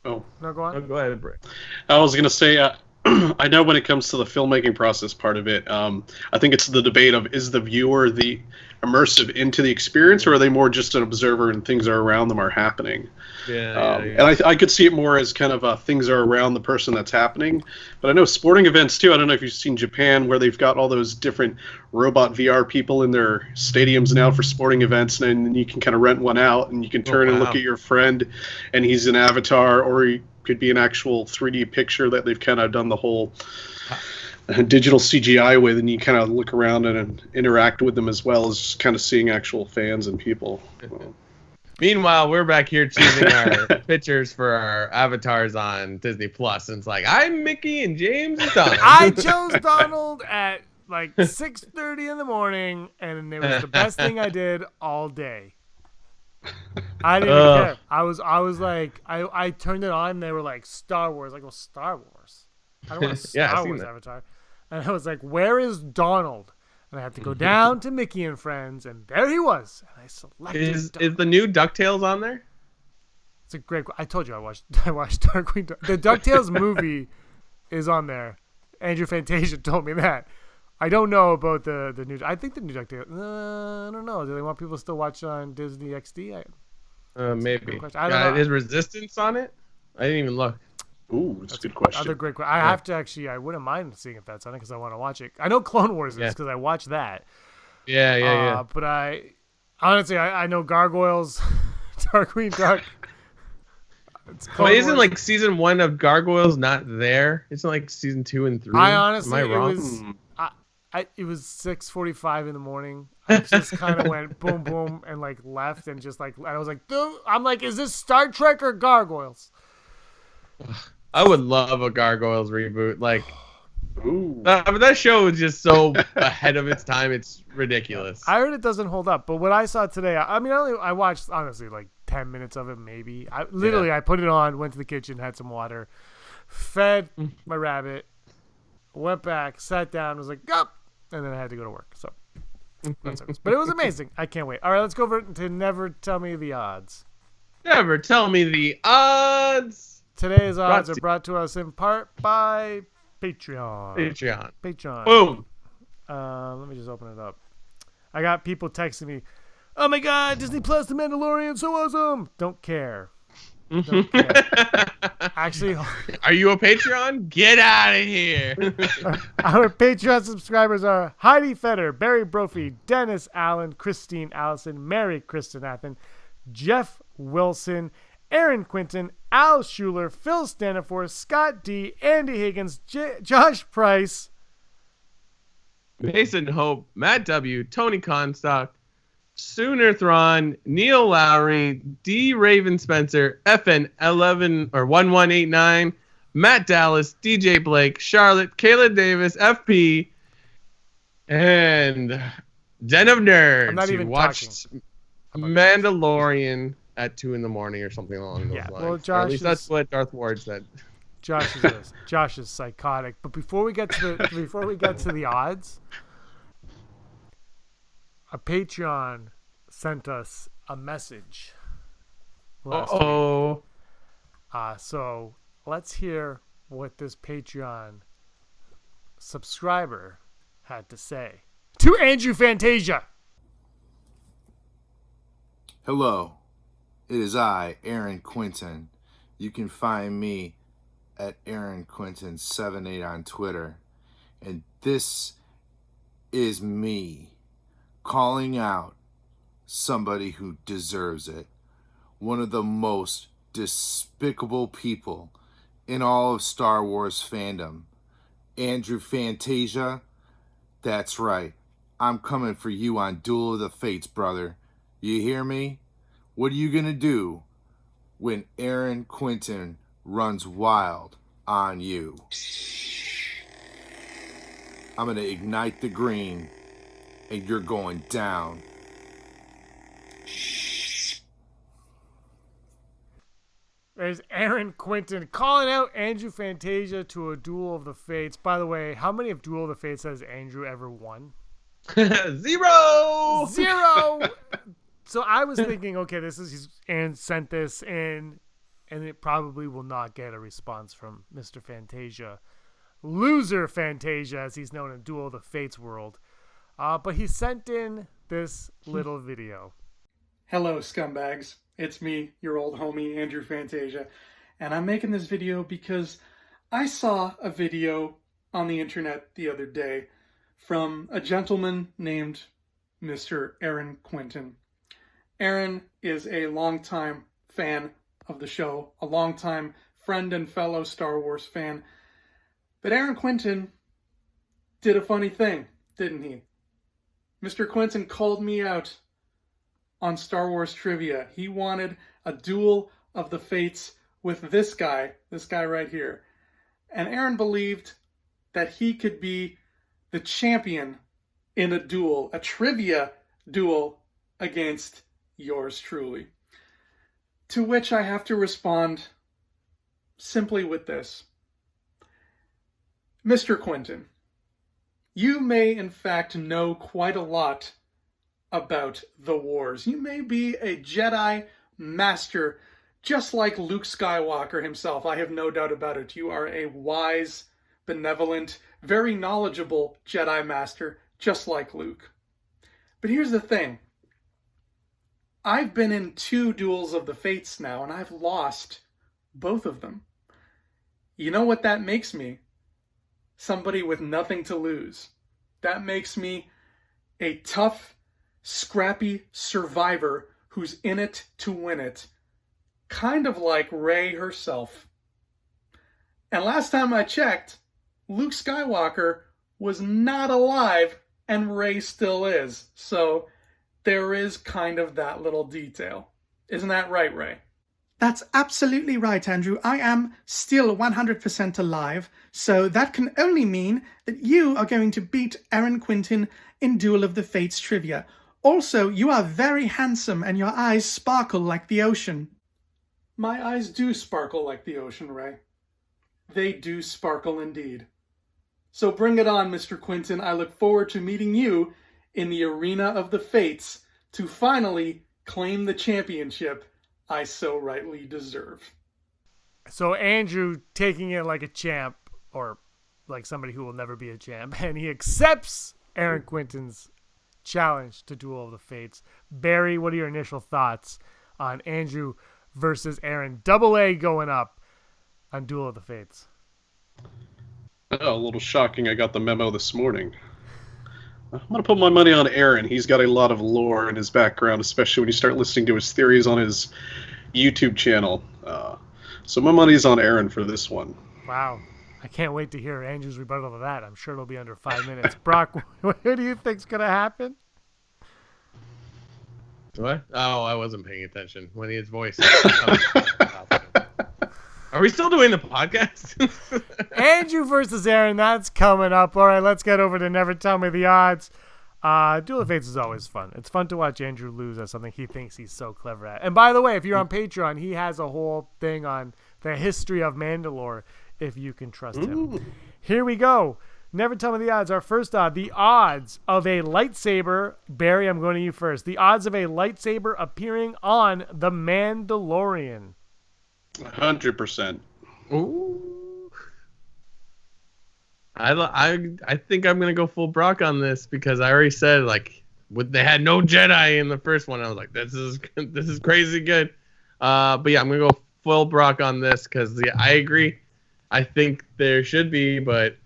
Oh, no, go on. Oh, go ahead, Britt. I was gonna say. I know when it comes to the filmmaking process part of it, I think it's the debate of is the viewer the immersive into the experience, or are they more just an observer and things are around them are happening? Yeah. And I could see it more as kind of things are around the person that's happening. But I know sporting events too. I don't know if you've seen Japan where they've got all those different robot VR people in their stadiums now for sporting events, and you can kind of rent one out and you can turn and look at your friend, and he's an avatar, or he could be an actual 3D picture that they've kind of done the whole digital CGI with, and you kind of look around and interact with them as well as kind of seeing actual fans and people. Meanwhile, we're back here choosing our pictures for our avatars on Disney Plus, and it's like I'm Mickey and James is Donald. I chose Donald at like 6:30 in the morning, and it was the best thing I did all day. I didn't even care. I was like, I turned it on, and they were like Star Wars. I go, Star Wars. I don't want a Star Wars avatar. And I was like, where is Donald? And I had to go down to Mickey and Friends, and there he was. And I selected. Is the new DuckTales on there? It's a great. I told you I watched Darkwing. The DuckTales movie is on there. Andrew Fantasia told me that. I don't know about the new. I think the new DuckTales. I don't know. Do they want people to still watch on Disney XD? Maybe. I don't know. Is Resistance on it? I didn't even look. Ooh, that's a good question. Other great question. I have to actually. I wouldn't mind seeing if that's on it because I want to watch it. I know Clone Wars is because I watched that. Yeah. But I honestly, I know Gargoyles, Darkwing Duck. But isn't like season 1 of Gargoyles not there? Isn't like season 2 and 3? I honestly, am I wrong? It was 6:45 in the morning. I just kind of went boom, boom, and like left, and just like I was like, dude, I'm like, is this Star Trek or Gargoyles? I would love a Gargoyles reboot. Like, but that show is just so ahead of its time. It's ridiculous. I heard it doesn't hold up, but what I saw today, I watched honestly like 10 minutes of it, maybe. I put it on, went to the kitchen, had some water, fed my rabbit, went back, sat down, was like, go, and then I had to go to work. So, but it was amazing. I can't wait. All right, let's go over to Never Tell Me the Odds. Never tell me the odds. Today's odds are brought to us in part by Patreon. Boom. Let me just open it up. I got people texting me, oh my God, Disney Plus, The Mandalorian, so awesome. Don't care. Actually, are you a Patreon? Get out of here. Our Patreon subscribers are Heidi Feder, Barry Brophy, Dennis Allen, Christine Allison, Mary Kristen Athen, Jeff Wilson, Aaron Quinton, Al Schuler, Phil Stanifor, Scott D, Andy Higgins, Josh Price, Mason Hope, Matt W, Tony Constock, Sooner Thrawn, Neil Lowry, D Raven Spencer, FN 11 or 1189, Matt Dallas, DJ Blake, Charlotte, Kayla Davis, FP, and Den of Nerds. I'm not even watched Mandalorian at 2 a.m. or something along those lines. Well, Josh, or at least that's what Darth Ward said. Josh is psychotic. But before we get to the odds, a Patreon sent us a message last week. So let's hear what this Patreon subscriber had to say to Andrew Fantasia. Hello, it is I, Aaron Quinton. You can find me at AaronQuinton78 on Twitter. And this is me calling out somebody who deserves it. One of the most despicable people in all of Star Wars fandom. Andrew Fantasia, that's right. I'm coming for you on Duel of the Fates, brother. You hear me? What are you gonna do when Aaron Quinton runs wild on you. I'm going to ignite the green, and you're going down. There's Aaron Quinton calling out Andrew Fantasia to a Duel of the Fates. By the way, how many of Duel of the Fates has Andrew ever won? 0. So I was thinking, okay, Aaron sent this in, and it probably will not get a response from Mr. Fantasia. Loser Fantasia, as he's known in Duel of the Fates world. But he sent in this little video. Hello, scumbags. It's me, your old homie, Andrew Fantasia. And I'm making this video because I saw a video on the internet the other day from a gentleman named Mr. Aaron Quinton. Aaron is a longtime fan of the show, a longtime friend and fellow Star Wars fan. But Aaron Quinton did a funny thing, didn't he? Mr. Quinton called me out on Star Wars trivia. He wanted a Duel of the Fates with this guy right here. And Aaron believed that he could be the champion in a duel, a trivia duel against yours truly. To which I have to respond simply with this. Mr. Quinton, you may in fact know quite a lot about the wars. You may be a Jedi master, just like Luke Skywalker himself. I have no doubt about it. You are a wise, benevolent, very knowledgeable Jedi master, just like Luke. But here's the thing. I've been in 2 Duels of the Fates now, and I've lost both of them. You know what that makes me? Somebody with nothing to lose. That makes me a tough, scrappy survivor who's in it to win it. Kind of like Rey herself. And last time I checked, Luke Skywalker was not alive and Rey still is. So there is kind of that little detail. Isn't that right, Rey? That's absolutely right, Andrew. I am still 100% alive, so that can only mean that you are going to beat Aaron Quinton in Duel of the Fates trivia. Also, you are very handsome and your eyes sparkle like the ocean. My eyes do sparkle like the ocean, Rey. They do sparkle indeed. So bring it on, Mr. Quinton. I look forward to meeting you in the arena of the Fates to finally claim the championship I so rightly deserve. So Andrew taking it like a champ, or like somebody who will never be a champ, and he accepts Aaron Quinton's challenge to Duel of the Fates. Barry, what are your initial thoughts on Andrew versus Aaron? Double A going up on Duel of the Fates. Oh, a little shocking. I got the memo this morning. I'm going to put my money on Aaron. He's got a lot of lore in his background, especially when you start listening to his theories on his YouTube channel. So my money's on Aaron for this one. Wow. I can't wait to hear Andrew's rebuttal to that. I'm sure it'll be under 5 minutes. Brock, what do you think's going to happen? What? Oh, I wasn't paying attention when his voice. Are we still doing the podcast? Andrew versus Aaron, that's coming up. All right, let's get over to Never Tell Me the Odds. Duel of Fates is always fun. It's fun to watch Andrew lose at something he thinks he's so clever at. And by the way, if you're on Patreon, he has a whole thing on the history of Mandalore, if you can trust him. Ooh. Here we go. Never Tell Me the Odds. Our first odd, the odds of a lightsaber. Barry, I'm going to you first. The odds of a lightsaber appearing on The Mandalorian. 100%. Ooh. I think I'm gonna go full Brock on this because I already said they had no Jedi in the first one. I was like, this is crazy good. But yeah, I'm gonna go full Brock on this because I agree. I think there should be, but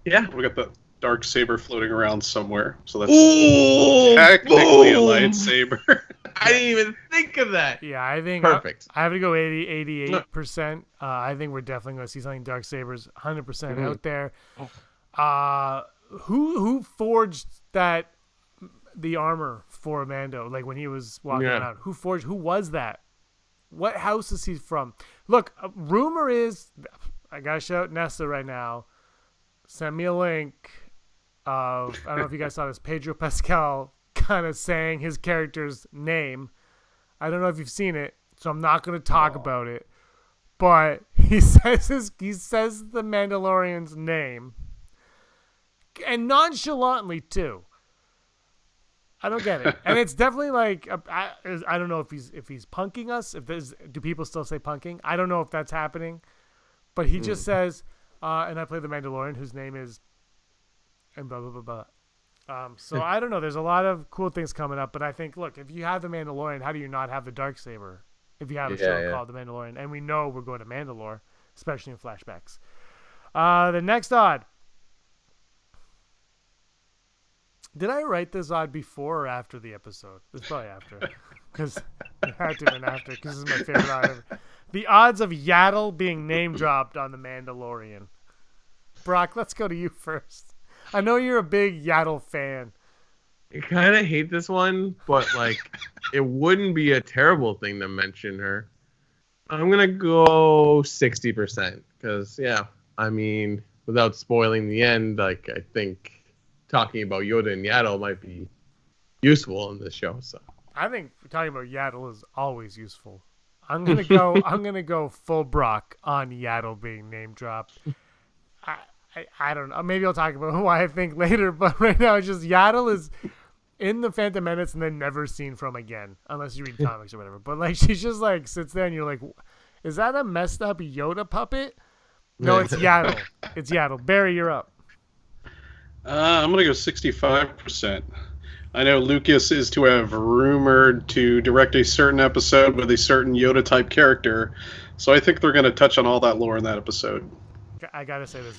yeah, We got the dark saber floating around somewhere, so that's Ooh, technically a boom. lightsaber. I didn't even think of that. Yeah, I think Perfect. I have to go 88%. I think we're definitely going to see something Dark Sabers 100% out there. Who forged the armor for Mando, like when he was walking Yeah. around. Who was that? What house is he from? Look, rumor is, I gotta shout out Nessa right now. Send me a link of, I don't know if you guys saw this, Pedro Pascal kind of saying his character's name. I don't know if you've seen it, so I'm not going to talk about it. But he says the Mandalorian's name, and nonchalantly too. I don't get it, and it's definitely like I don't know if he's punking us. Do people still say punking? I don't know if that's happening, but he just says, and I play the Mandalorian, whose name is, and blah blah blah blah. So I don't know. There's a lot of cool things coming up, but I think, look, if you have the Mandalorian, how do you not have the Darksaber? If you have a show called the Mandalorian, and we know we're going to Mandalore, especially in flashbacks. The next odd. Did I write this odd before or after the episode? It's probably after, because it had to have been after, because this is my favorite odd ever. The odds of Yaddle being name dropped on the Mandalorian. Brock, let's go to you first. I know you're a big Yaddle fan. I kind of hate this one, but like, it wouldn't be a terrible thing to mention her. I'm gonna go 60% because, yeah, I mean, without spoiling the end, like I think talking about Yoda and Yaddle might be useful in this show. So I think talking about Yaddle is always useful. I'm gonna go full Brock on Yaddle being name dropped. I don't know. Maybe I'll talk about why I think later, but right now it's just Yaddle is in the Phantom Menace and then never seen from again, unless you read comics or whatever. But like, she's just like sits there and you're like, is that a messed up Yoda puppet? No, it's Yaddle. It's Yaddle. Barry, you're up. I'm going to go 65%. I know Lucas is to have rumored to direct a certain episode with a certain Yoda-type character, so I think they're going to touch on all that lore in that episode. I got to say this.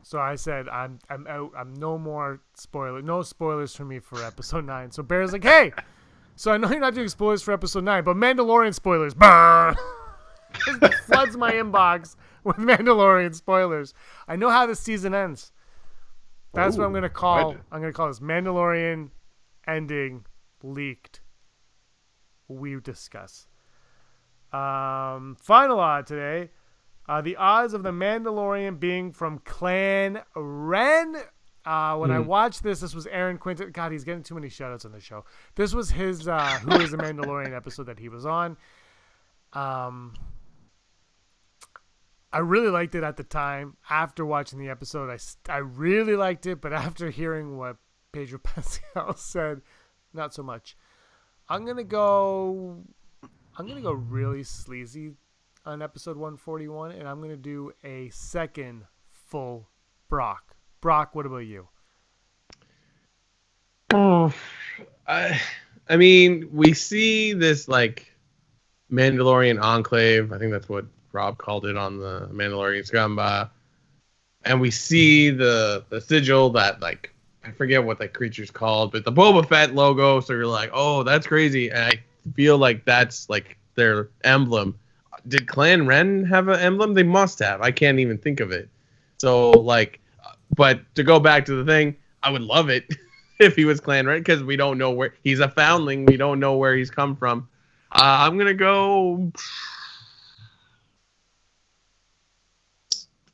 So I said I'm out. I'm no more spoilers. No spoilers for me for episode 9. So Barry's like, hey, so I know you're not doing spoilers for episode 9, but Mandalorian spoilers. It floods my inbox with Mandalorian spoilers. I know how the season ends. That's what I'm gonna call. I'm gonna call this Mandalorian ending leaked. We discuss. Final odd today. The odds of the Mandalorian being from Clan Ren. When I watched this was Aaron Quinton. God, he's getting too many shoutouts on the show. This was his Who is the Mandalorian episode that he was on. I really liked it at the time. After watching the episode, I really liked it, but after hearing what Pedro Pascal said, not so much. I'm gonna go really sleazy on episode 141, and I'm gonna do a second full Brock. Brock, what about you? Oh, I mean, we see this like Mandalorian enclave. I think that's what Rob called it on the Mandalorian Scum, and we see the sigil that, like, I forget what that creature's called, but the Boba Fett logo. So you're like, oh, that's crazy, and I feel like that's like their emblem. Did Clan Ren have an emblem? They must have. I can't even think of it. So like, but to go back to the thing, I would love it if he was Clan Ren, because we don't know where he's a foundling. We don't know where he's come from. I'm gonna go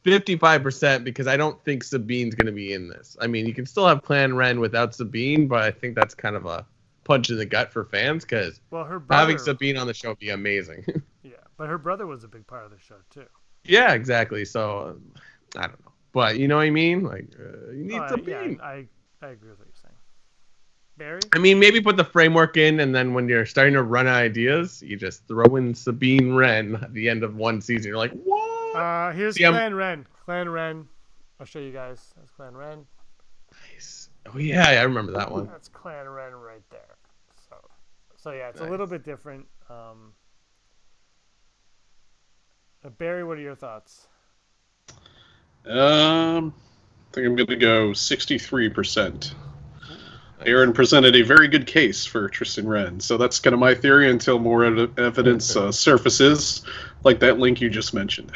55% because I don't think Sabine's going to be in this. I mean, you can still have Clan Ren without Sabine, but I think that's kind of a punch in the gut for fans because having Sabine on the show would be amazing. Yeah, but her brother was a big part of the show too. Yeah, exactly. So, I don't know. But you know what I mean? Like, you need Sabine. Yeah, I agree with what you're saying. Barry? I mean, maybe put the framework in, and then when you're starting to run ideas, you just throw in Sabine Wren at the end of one season. You're like, what? Here's Clan Ren. Clan Ren. I'll show you guys. That's Clan Ren. Nice. Oh, yeah, I remember that one. That's Clan Ren right there. So yeah, it's nice. A little bit different. Barry, what are your thoughts? I think I'm going to go 63%. Aaron presented a very good case for Tristan Wren, so that's kind of my theory until more evidence surfaces, like that link you just mentioned.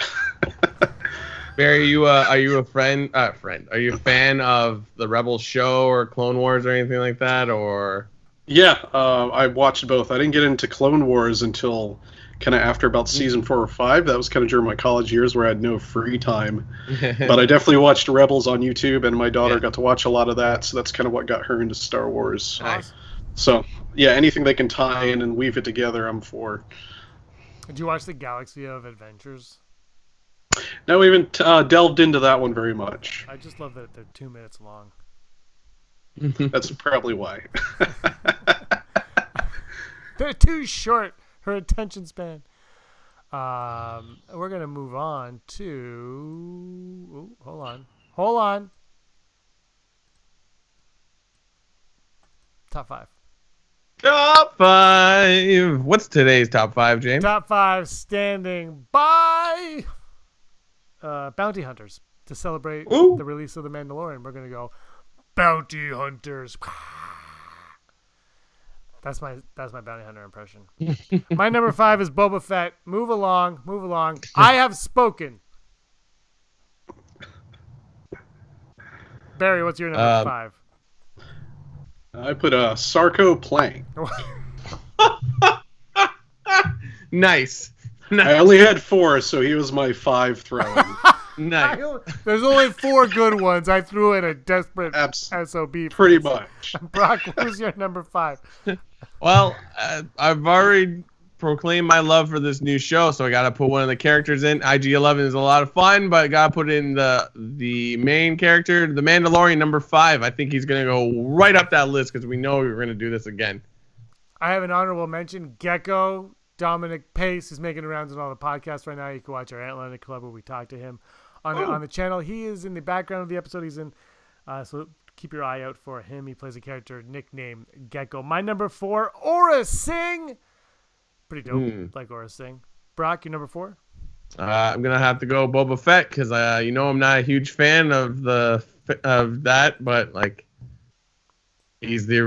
Barry, are you a friend? Are you a fan of the Rebels show or Clone Wars or anything like that? Or Yeah, I watched both. I didn't get into Clone Wars until kind of after about season 4 or 5. That was kind of during my college years where I had no free time. But I definitely watched Rebels on YouTube, and my daughter got to watch a lot of that, so that's kind of what got her into Star Wars. Nice. So, yeah, anything they can tie in and weave it together, I'm for. Did you watch the Galaxy of Adventures? No, we haven't delved into that one very much. I just love that they're 2 minutes long. That's probably why. They're too short. Her attention span. We're gonna move on to. Ooh, hold on. Top 5. Top 5. What's today's top 5, James? Top 5 standing by Bounty Hunters to celebrate the release of The Mandalorian. We're gonna go Bounty Hunters. That's my Bounty Hunter impression. My number 5 is Boba Fett. Move along. I have spoken. Barry, what's your number 5? I put Sarko Plank. Nice. I only had 4, so he was my 5 throw-in. Nice. There's only 4 good ones. I threw in a desperate SOB. Pretty much. Brock, who's your number 5? Well, I've already proclaimed my love for this new show, so I got to put one of the characters in. IG-11 is a lot of fun, but I got to put in the main character, the Mandalorian, number 5. I think he's going to go right up that list because we know we're going to do this again. I have an honorable mention. Gecko, Dominic Pace, is making rounds on all the podcasts right now. You can watch our Atlantic Club where we talk to him on the channel. He is in the background of the episode he's in, so keep your eye out for him. He plays a character nicknamed Gecko. My number 4, Aura Singh. Pretty dope, like Aura Singh. Brock, your number 4? I'm gonna have to go Boba Fett because I'm not a huge fan of that, but like he's the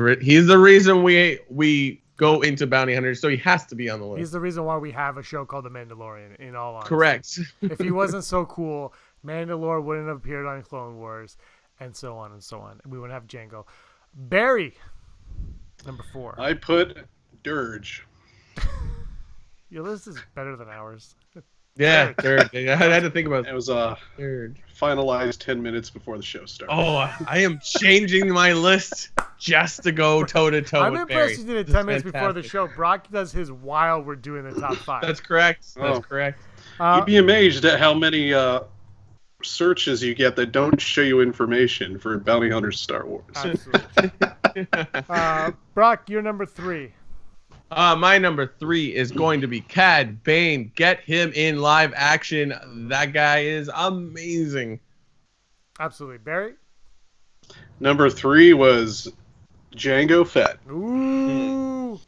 reason we go into Bounty Hunters, so he has to be on the list. He's the reason why we have a show called The Mandalorian. In all honesty, correct. If he wasn't so cool, Mandalore wouldn't have appeared on Clone Wars, and so on and so on. We wouldn't have Django. Barry, number 4. I put Dirge. Your list is better than ours. Yeah, third. I had to think about it. Was third. Finalized 10 minutes before the show started. Oh, I am changing my list just to go toe to toe. I'm with impressed Barry. you did it 10 minutes before the show. Brock does his while we're doing the top 5. That's correct. That's correct. You'd be amazed at how many searches you get that don't show you information for Bounty Hunters Star Wars. Absolutely. Brock, you're number 3. My number 3 is going to be Cad Bane. Get him in live action. That guy is amazing. Absolutely. Barry? Number 3 was Django Fett. Ooh.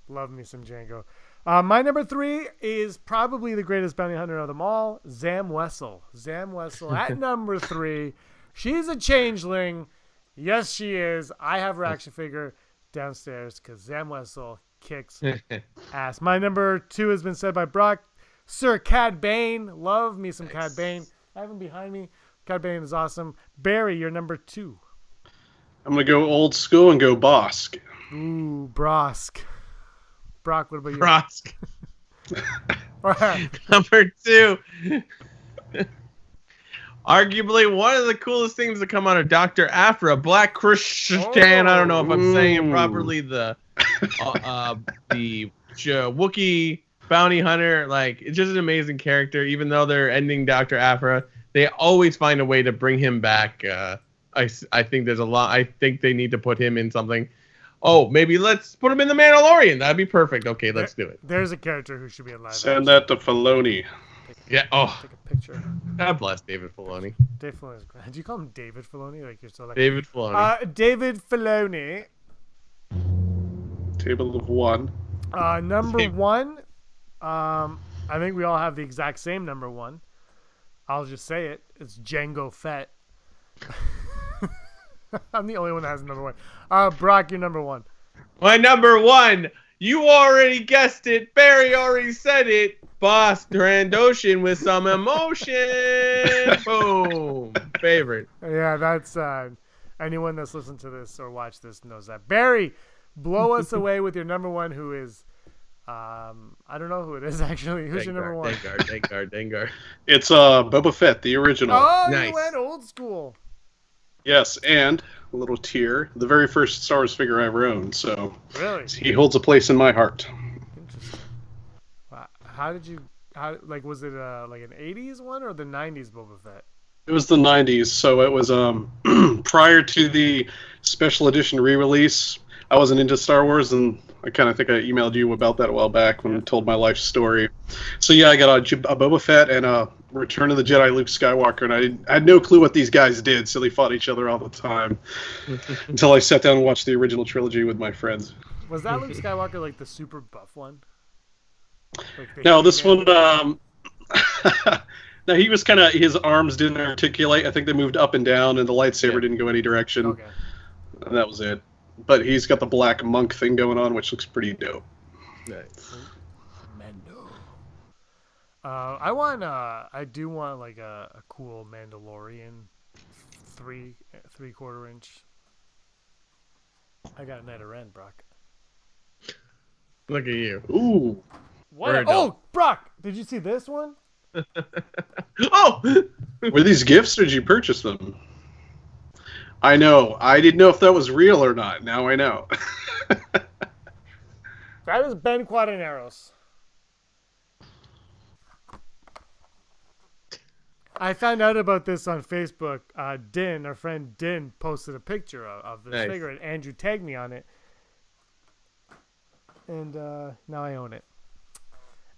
Love me some Django. My number 3 is probably the greatest bounty hunter of them all, Zam Wessel. Zam Wessel at number 3. She's a changeling. Yes, she is. I have her action figure downstairs because Zam Wessel kicks ass. My number 2 has been said by Brock. Sir Cad Bane. Love me some Cad Bane. I have him behind me. Cad Bane is awesome. Barry, you're number 2. I'm going to go old school and go Bosk. Ooh, Brosk. Brock, what about you? Brosk. Right. Number 2. Arguably one of the coolest things to come out of Dr. Aphra, Black Christian. I don't know if I'm saying it properly. The Wookiee bounty hunter, like, it's just an amazing character. Even though they're ending Dr. Aphra, they always find a way to bring him back. I think there's a lot. I think they need to put him in something. Oh, maybe let's put him in The Mandalorian. That'd be perfect. Okay, let's do it. There's a character who should be in live Send that to Filoni. Yeah. Oh. Take a picture. God bless David Filoni. Dave Filoni's great. Do you call him David Filoni? Like you're so like David Filoni. David Filoni. Table of 1. Number 1. I think we all have the exact same number 1. I'll just say it. It's Django Fett. I'm the only one that has a number 1. Brock, you're number 1. My number 1. You already guessed it. Barry already said it. Boss Trandoshan with some emotion. Boom. Favorite. Yeah, Anyone that's listened to this or watched this knows that. Barry, blow us away with your number one, who is, I don't know who it is actually. Who's your number one? Dengar. It's Boba Fett, the original. Oh, Nice. you went old school. Yes, and a little tear, the very first Star Wars figure I ever owned. So Really? he holds a place in my heart. Interesting. Wow. Like, was it like an 80s one or the 90s Boba Fett? It was the 90s, so it was prior to the special edition re-release. I wasn't into Star Wars, and I kind of think I emailed you about that a while back when I told my life story. So yeah, I got a Boba Fett and a Return of the Jedi Luke Skywalker, and I had no clue what these guys did, so they fought each other all the time until I sat down and watched the original trilogy with my friends. Was that Luke Skywalker like the super buff one? Like No, this one... No, he was kind of, his arms didn't articulate. I think they moved up and down, and the lightsaber didn't go any direction. Okay. And that was it. But he's got the black monk thing going on, which looks pretty dope. Nice. Mando. I do want like a cool Mandalorian 3/4 inch. I got a Knight of Ren, Brock. Look at you. Ooh. What? Oh, Brock, did you see this one? Oh! Were these gifts, or did you purchase them? I know. I didn't know if that was real or not. Now I know. That is Ben Quaterneros. I found out about this on Facebook. Din, our friend Din, posted a picture of this figure, and Andrew tagged me on it. And now I own it.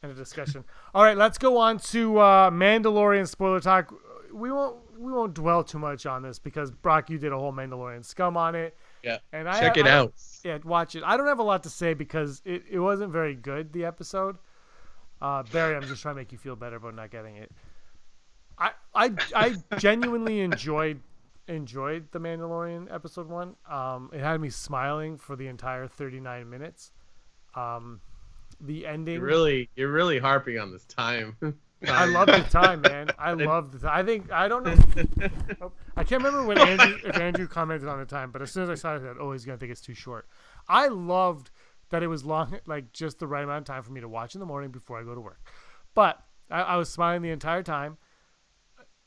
And a discussion. All right, let's go on to Mandalorian spoiler talk. We won't dwell too much on this because Brock, you did a whole Mandalorian Scum on it. Yeah. And Check it out. Yeah, watch it. I don't have a lot to say because it wasn't very good, the episode. Barry, I'm just trying to make you feel better about not getting it. I genuinely enjoyed the Mandalorian episode 1. It had me smiling for the entire 39 minutes. The ending. You're really harping on this time. I love the time, man. I love the time. I don't know. I can't remember if Andrew commented on the time, but as soon as I saw it, I said, "Oh, he's gonna think it's too short." I loved that it was long, like just the right amount of time for me to watch in the morning before I go to work. But I was smiling the entire time.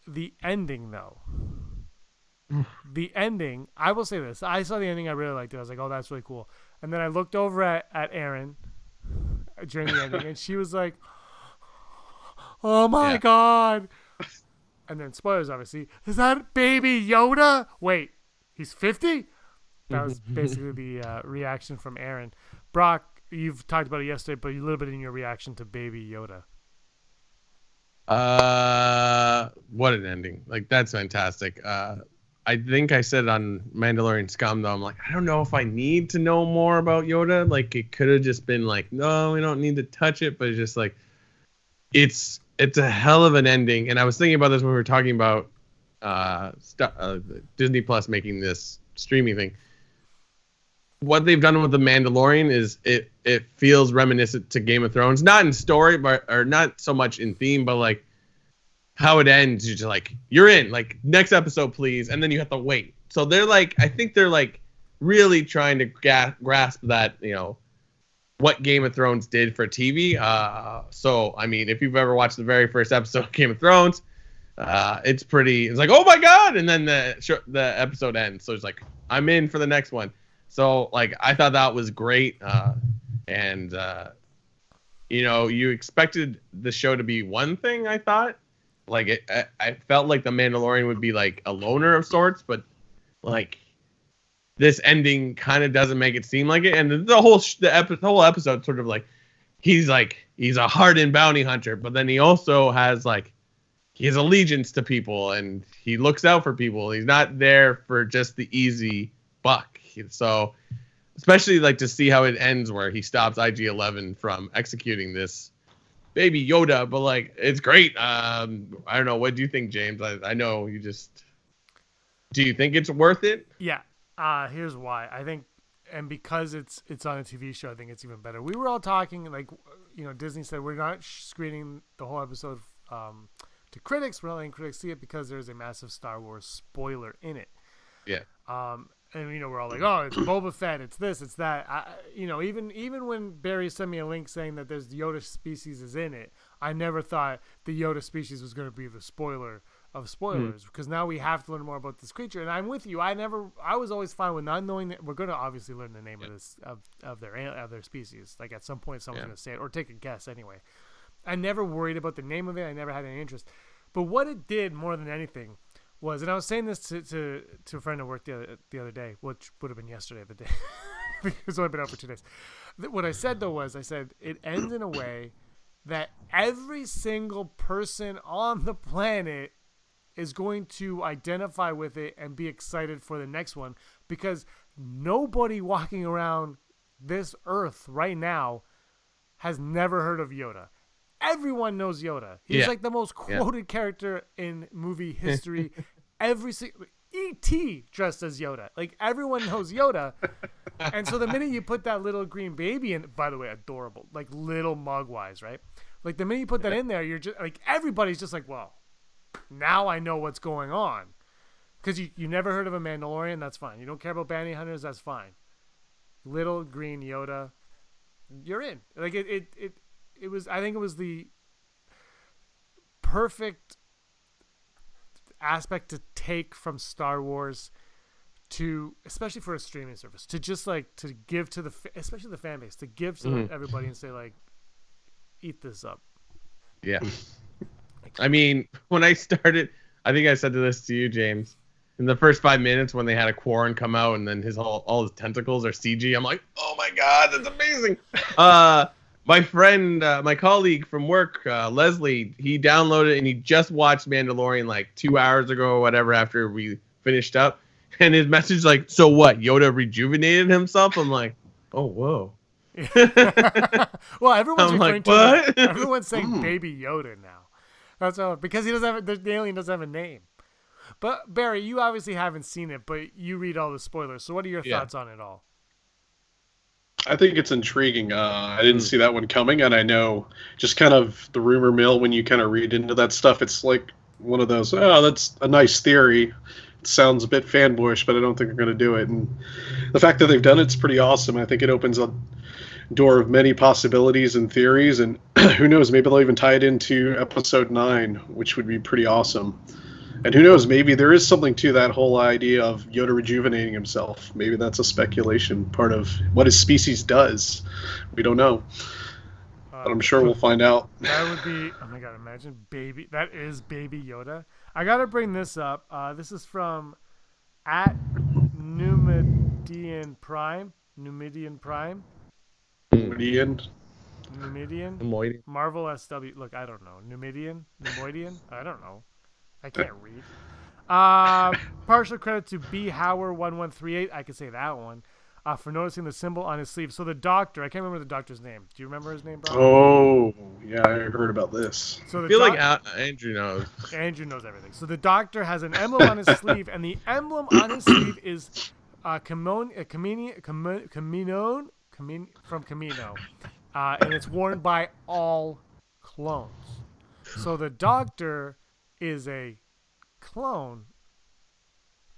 The ending, though. The ending. I will say this. I saw the ending. I really liked it. I was like, "Oh, that's really cool." And then I looked over at Erin during the ending, and she was like, "Oh my god!" And then spoilers, obviously. Is that Baby Yoda? Wait, he's 50? That was basically the reaction from Aaron. Brock, you've talked about it yesterday, but a little bit in your reaction to Baby Yoda. What an ending! Like, that's fantastic. I think I said on Mandalorian Scum, though, I'm like, I don't know if I need to know more about Yoda. Like, it could have just been like, no, we don't need to touch it. But it's just like, it's a hell of an ending. And I was thinking about this when we were talking about Disney Plus making this streaming thing. What they've done with The Mandalorian is it feels reminiscent to Game of Thrones. Not in story, or not so much in theme, but like, how it ends, you're just like, you're in, like, next episode, please, and then you have to wait. So they're like, I think they're like really trying to grasp that, you know, what Game of Thrones did for TV. So I mean, if you've ever watched the very first episode of Game of Thrones, it's like, oh my god, and then the episode ends. So it's like, I'm in for the next one. So like, I thought that was great, and you know, you expected the show to be one thing. I thought. Like, I felt like The Mandalorian would be like a loner of sorts, but like this ending kind of doesn't make it seem like it. And the whole episode sort of like he's a hardened bounty hunter, but then he also has like he has allegiance to people and he looks out for people. He's not there for just the easy buck. So especially like to see how it ends where he stops IG-11 from executing this Baby Yoda, but like, it's great. I don't know. What do you think, James? I know you just. Do you think it's worth it? Yeah. Here's why. I think, and because it's on a TV show, I think it's even better. We were all talking, like, you know, Disney said we're not screening the whole episode to critics. We're not letting critics see it because there's a massive Star Wars spoiler in it. Yeah. And we're all like, oh, it's Boba Fett, it's this, it's that. Even when Barry sent me a link saying that there's Yoda species is in it, I never thought the Yoda species was going to be the spoiler of spoilers, because now we have to learn more about this creature. And I'm with you. I was always fine with not knowing that. We're going to obviously learn the name of this of their species. Like at some point, someone's going to say it or take a guess anyway. I never worried about the name of it. I never had any interest. But what it did more than anything was, and I was saying this to a friend at work the other day, which would have been yesterday, the day because I've been out for 2 days. What I said though was, I said it ends in a way that every single person on the planet is going to identify with it and be excited for the next one, because nobody walking around this earth right now has never heard of Yoda. Everyone knows Yoda. He's like the most quoted character in movie history. Every single E.T. dressed as Yoda. Like everyone knows Yoda. And so the minute you put that little green baby in, by the way, adorable, like little Mogwais, right? Like the minute you put that in there, you're just like, everybody's just like, well, now I know what's going on. Because you never heard of a Mandalorian, that's fine. You don't care about bounty hunters, that's fine. Little green Yoda, you're in. Like it was, I think it was the perfect aspect to take from Star Wars to, especially for a streaming service, to just like to give to especially the fan base, to give to everybody and say like, eat this up. Yeah. I mean, when I started, I think I said this to you, James, in the first 5 minutes when they had a Quarren come out and then all his tentacles are CG, I'm like, oh my God, that's amazing. My friend, my colleague from work, Leslie, he downloaded and he just watched Mandalorian like 2 hours ago or whatever after we finished up. And his message like, so what, Yoda rejuvenated himself? I'm like, oh, whoa. Well, everyone's I'm referring like, what? Everyone's saying Baby Yoda now. That's all, because he doesn't have the alien doesn't have a name. But Barry, you obviously haven't seen it, but you read all the spoilers. So what are your thoughts on it all? I think it's intriguing. I didn't see that one coming, and I know just kind of the rumor mill, when you kind of read into that stuff, it's like one of those, oh, that's a nice theory. It sounds a bit fanboyish, but I don't think they're going to do it. And the fact that they've done it's pretty awesome. I think it opens a door of many possibilities and theories, and who knows, maybe they'll even tie it into episode 9, which would be pretty awesome. And who knows, maybe there is something to that whole idea of Yoda rejuvenating himself. Maybe that's a speculation, part of what his species does. We don't know. But I'm sure we'll find out. That would be, oh my God, imagine that is Baby Yoda. I got to bring this up. This is from @Numidian Prime. Numidian. Marvel SW. Look, I don't know. Numidian? I don't know. I can't read. Partial credit to B. Hauer 1138. I could say that one. For noticing the symbol on his sleeve. So the doctor, I can't remember the doctor's name. Do you remember his name, Brian? Oh, yeah, I heard about this. So I feel like Andrew knows. Andrew knows everything. So the doctor has an emblem on his sleeve, and the emblem on his sleeve is from Camino, and it's worn by all clones. So the doctor is a clone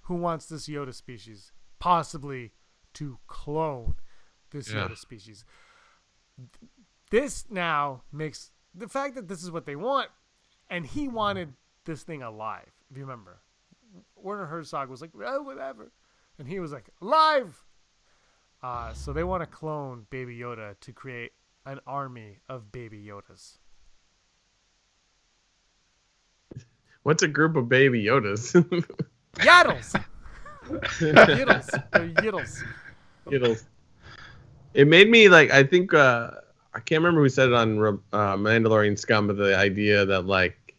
who wants this Yoda species, possibly to clone this Yoda species. This now makes the fact that this is what they want, and he wanted this thing alive. If you remember, Werner Herzog was like, oh, whatever, and he was like, alive. So they want to clone Baby Yoda to create an army of Baby Yodas. What's a group of Baby Yodas? Yaddles. Yiddles. They're yiddles. Yiddles. It made me like, I think, I can't remember who said it on Mandalorian Scum, but the idea that like,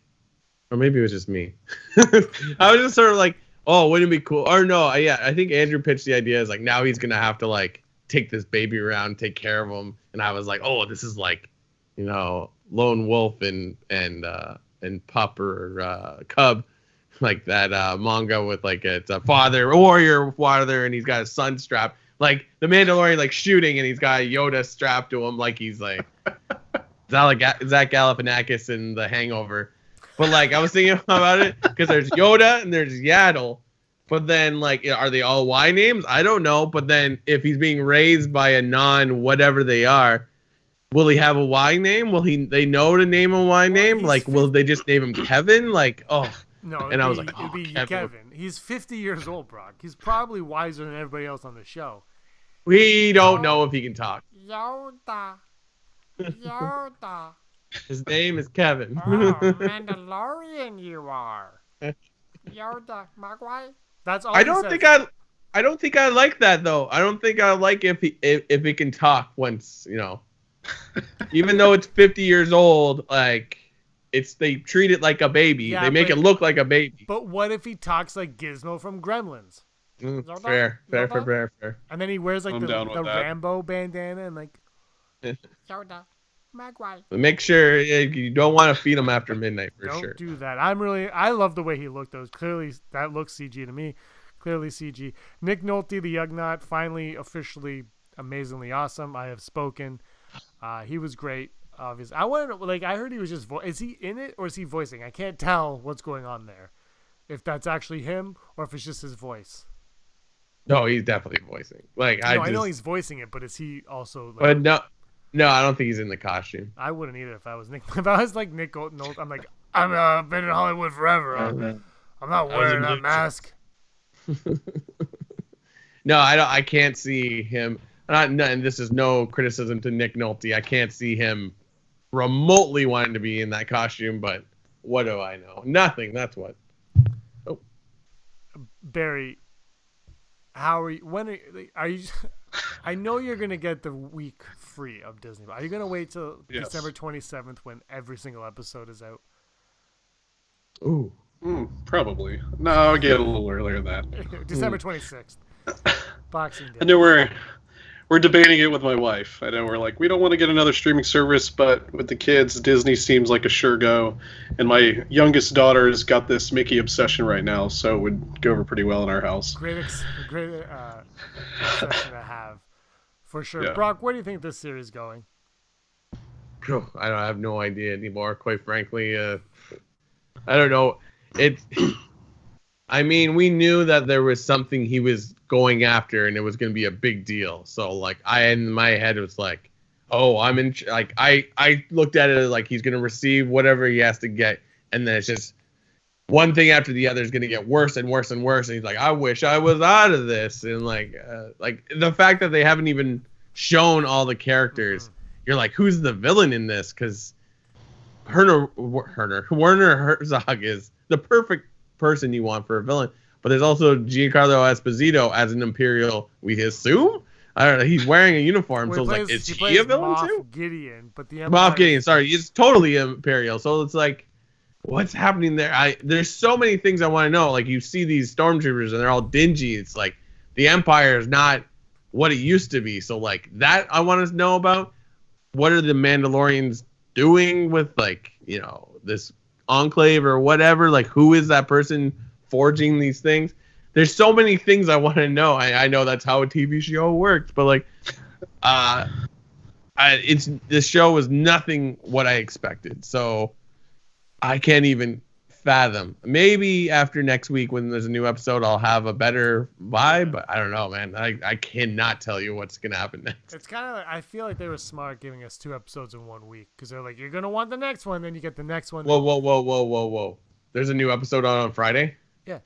or maybe it was just me. I was just sort of like, oh, wouldn't it be cool? Or no, I think Andrew pitched the idea as like, now he's going to have to like take this baby around, take care of him. And I was like, oh, this is like, Lone Wolf and pup or cub, like that manga with like it's a warrior father, and he's got a son strapped, like the Mandalorian like shooting, and he's got a Yoda strapped to him like he's like Zach Galifianakis in The Hangover. But like I was thinking about it because there's Yoda and there's Yaddle, But then, like, are they all Y names? I don't know. But then, if he's being raised by a non-whatever they are, will he have a Y name? Will they know to name a Y name? Like, will they just name him Kevin? Like, oh. No, and I was like, it'd be Kevin. He's 50 years old, Brock. He's probably wiser than everybody else on the show. We don't know if he can talk. Yoda. His name is Kevin. Oh, Mandalorian you are. Yoda, Mogwai. That's all. I don't think I like that though. I don't think I like if he can talk once, Even though it's 50 years old, like they treat it like a baby. Yeah, they make it look like a baby. But what if he talks like Gizmo from Gremlins? Fair. And then he wears like the Rambo bandana and like Yoda, Mogwai. Make sure you don't want to feed him after midnight for sure. Don't do that. I love the way he looked. Clearly that looks CG to me. Clearly CG. Nick Nolte, the Ugnaught, finally officially amazingly awesome. I have spoken. He was great. Obviously, I want to know. Like I heard he was just. Is he in it or is he voicing? I can't tell what's going on there. If that's actually him or if it's just his voice. No, he's definitely voicing. Like I know he's voicing it, but is he also? Like, but no, I don't think he's in the costume. I wouldn't either if I was Nick. If I was like Nick Nolte, I'm like I've been in Hollywood forever. I'm not wearing that mask. No, I can't see him. And this is no criticism to Nick Nolte. I can't see him remotely wanting to be in that costume, but what do I know? Nothing. That's what. Oh. Barry, how are you? Are you? I know you're gonna get the week free of Disney. But are you gonna wait till December 27th when every single episode is out? Ooh. Probably. No, I'll get a little earlier than that. December 26th. Boxing Day. I know we're debating it with my wife. I know we're like, we don't want to get another streaming service, but with the kids, Disney seems like a sure go. And my youngest daughter has got this Mickey obsession right now, so it would go over pretty well in our house. Great obsession to have, for sure. Yeah. Brock, where do you think this series is going? I have no idea anymore, quite frankly. I don't know. I mean, we knew that there was something he was going after, and it was going to be a big deal. So, like, in my head, it was like, oh, I'm in. Like, I looked at it like he's going to receive whatever he has to get, and then it's just one thing after the other is going to get worse and worse and worse. And he's like, I wish I was out of this. And like the fact that they haven't even shown all the characters, you're like, who's the villain in this? Because Werner Herzog is the perfect person you want for a villain, but there's also Giancarlo Esposito as an Imperial, we assume. I don't know, he's wearing a uniform, so it's like, is he a villain too? Gideon, but Moff Gideon, sorry, he's totally Imperial, so it's like, what's happening there? There's so many things I want to know. Like, you see these stormtroopers and they're all dingy. It's like the Empire is not what it used to be, so like that I want to know about. What are the Mandalorians doing with, like, this enclave or whatever? Like, who is that person forging these things? There's so many things I want to know. I know that's how a TV show works, but like, this show was nothing what I expected, so I can't even fathom. Maybe after next week when there's a new episode, I'll have a better vibe, but I don't know, man. I cannot tell you what's gonna happen next. It's kind of like, I feel like they were smart giving us 2 episodes in 1 week, because they're like, you're gonna want the next one, then you get the next one. Whoa. There's a new episode on Friday? Yeah.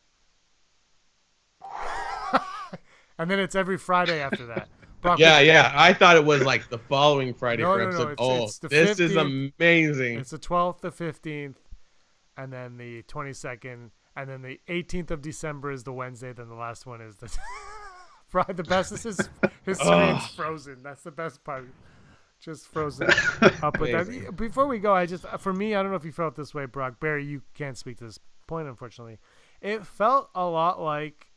And then it's every Friday after that. Brock, yeah. I thought it was like the following Friday for episode. It's the this 15th. Is amazing. It's the 12th, the 15th, and then the 22nd, and then the 18th of December is the Wednesday. Then the last one is the the best is his screen's frozen. That's the best part. Just frozen up with that. Before we go, for me, I don't know if you felt this way, Brock. Barry, you can't speak to this point, unfortunately. It felt a lot like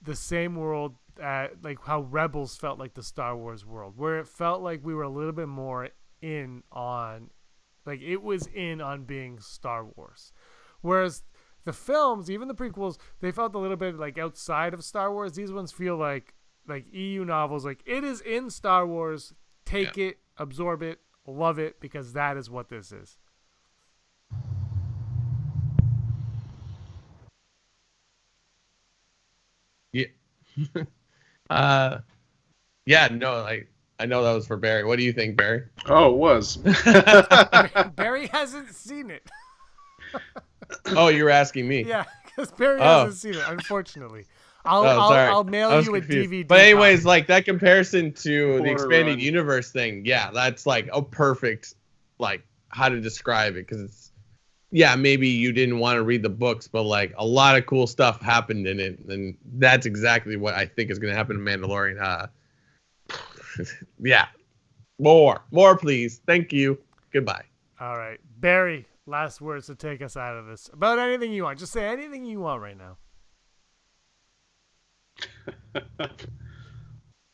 the same world, like how Rebels felt like the Star Wars world, where it felt like we were a little bit more in on, like it was in on being Star Wars. Whereas the films, even the prequels, they felt a little bit like outside of Star Wars. These ones feel like EU novels, like it is in Star Wars. Take it, absorb it, love it, because that is what this is. Yeah, no, I know that was for Barry. What do you think, Barry? Oh, it was. Barry hasn't seen it. Oh, you were asking me. Yeah, because Barry Oh. hasn't seen it, unfortunately. Sorry. I'll I mail was you confused. a DVD. But anyways, copy. like that comparison to the Border expanded run. universe thing, yeah, that's like a perfect, like how to describe it, because it's, yeah, maybe you didn't want to read the books, but like a lot of cool stuff happened in it, and that's exactly what I think is going to happen in Mandalorian. Yeah, more, please. Thank you. Goodbye. All right, Barry. Last words to take us out of this. About anything you want. Just say anything you want right now.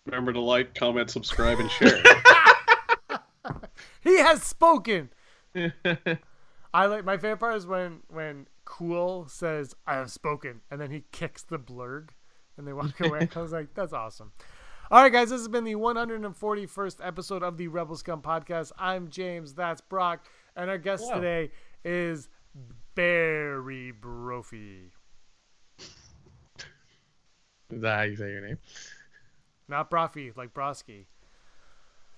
Remember to like, comment, subscribe, and share. He has spoken. I like, my favorite part is when Cool says I have spoken, and then he kicks the blurg and they walk away. I was like, that's awesome. All right, guys, this has been the 141st episode of the Rebel Scum podcast. I'm James, that's Brock, and our guest today is Barry Brophy. Is that how you say your name? Not Brophy, like Broski.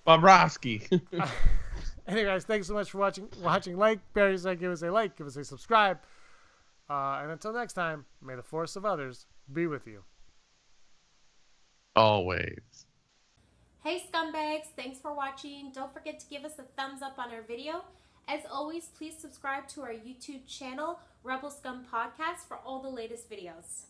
Bobrovsky. Anyway, guys, thanks so much for watching. Like Barry's like, give us a like, give us a subscribe. And until next time, may the force of others be with you. Always. Hey scumbags, thanks for watching. Don't forget to give us a thumbs up on our video. As always, please subscribe to our YouTube channel, Rebel Scum Podcast, for all the latest videos.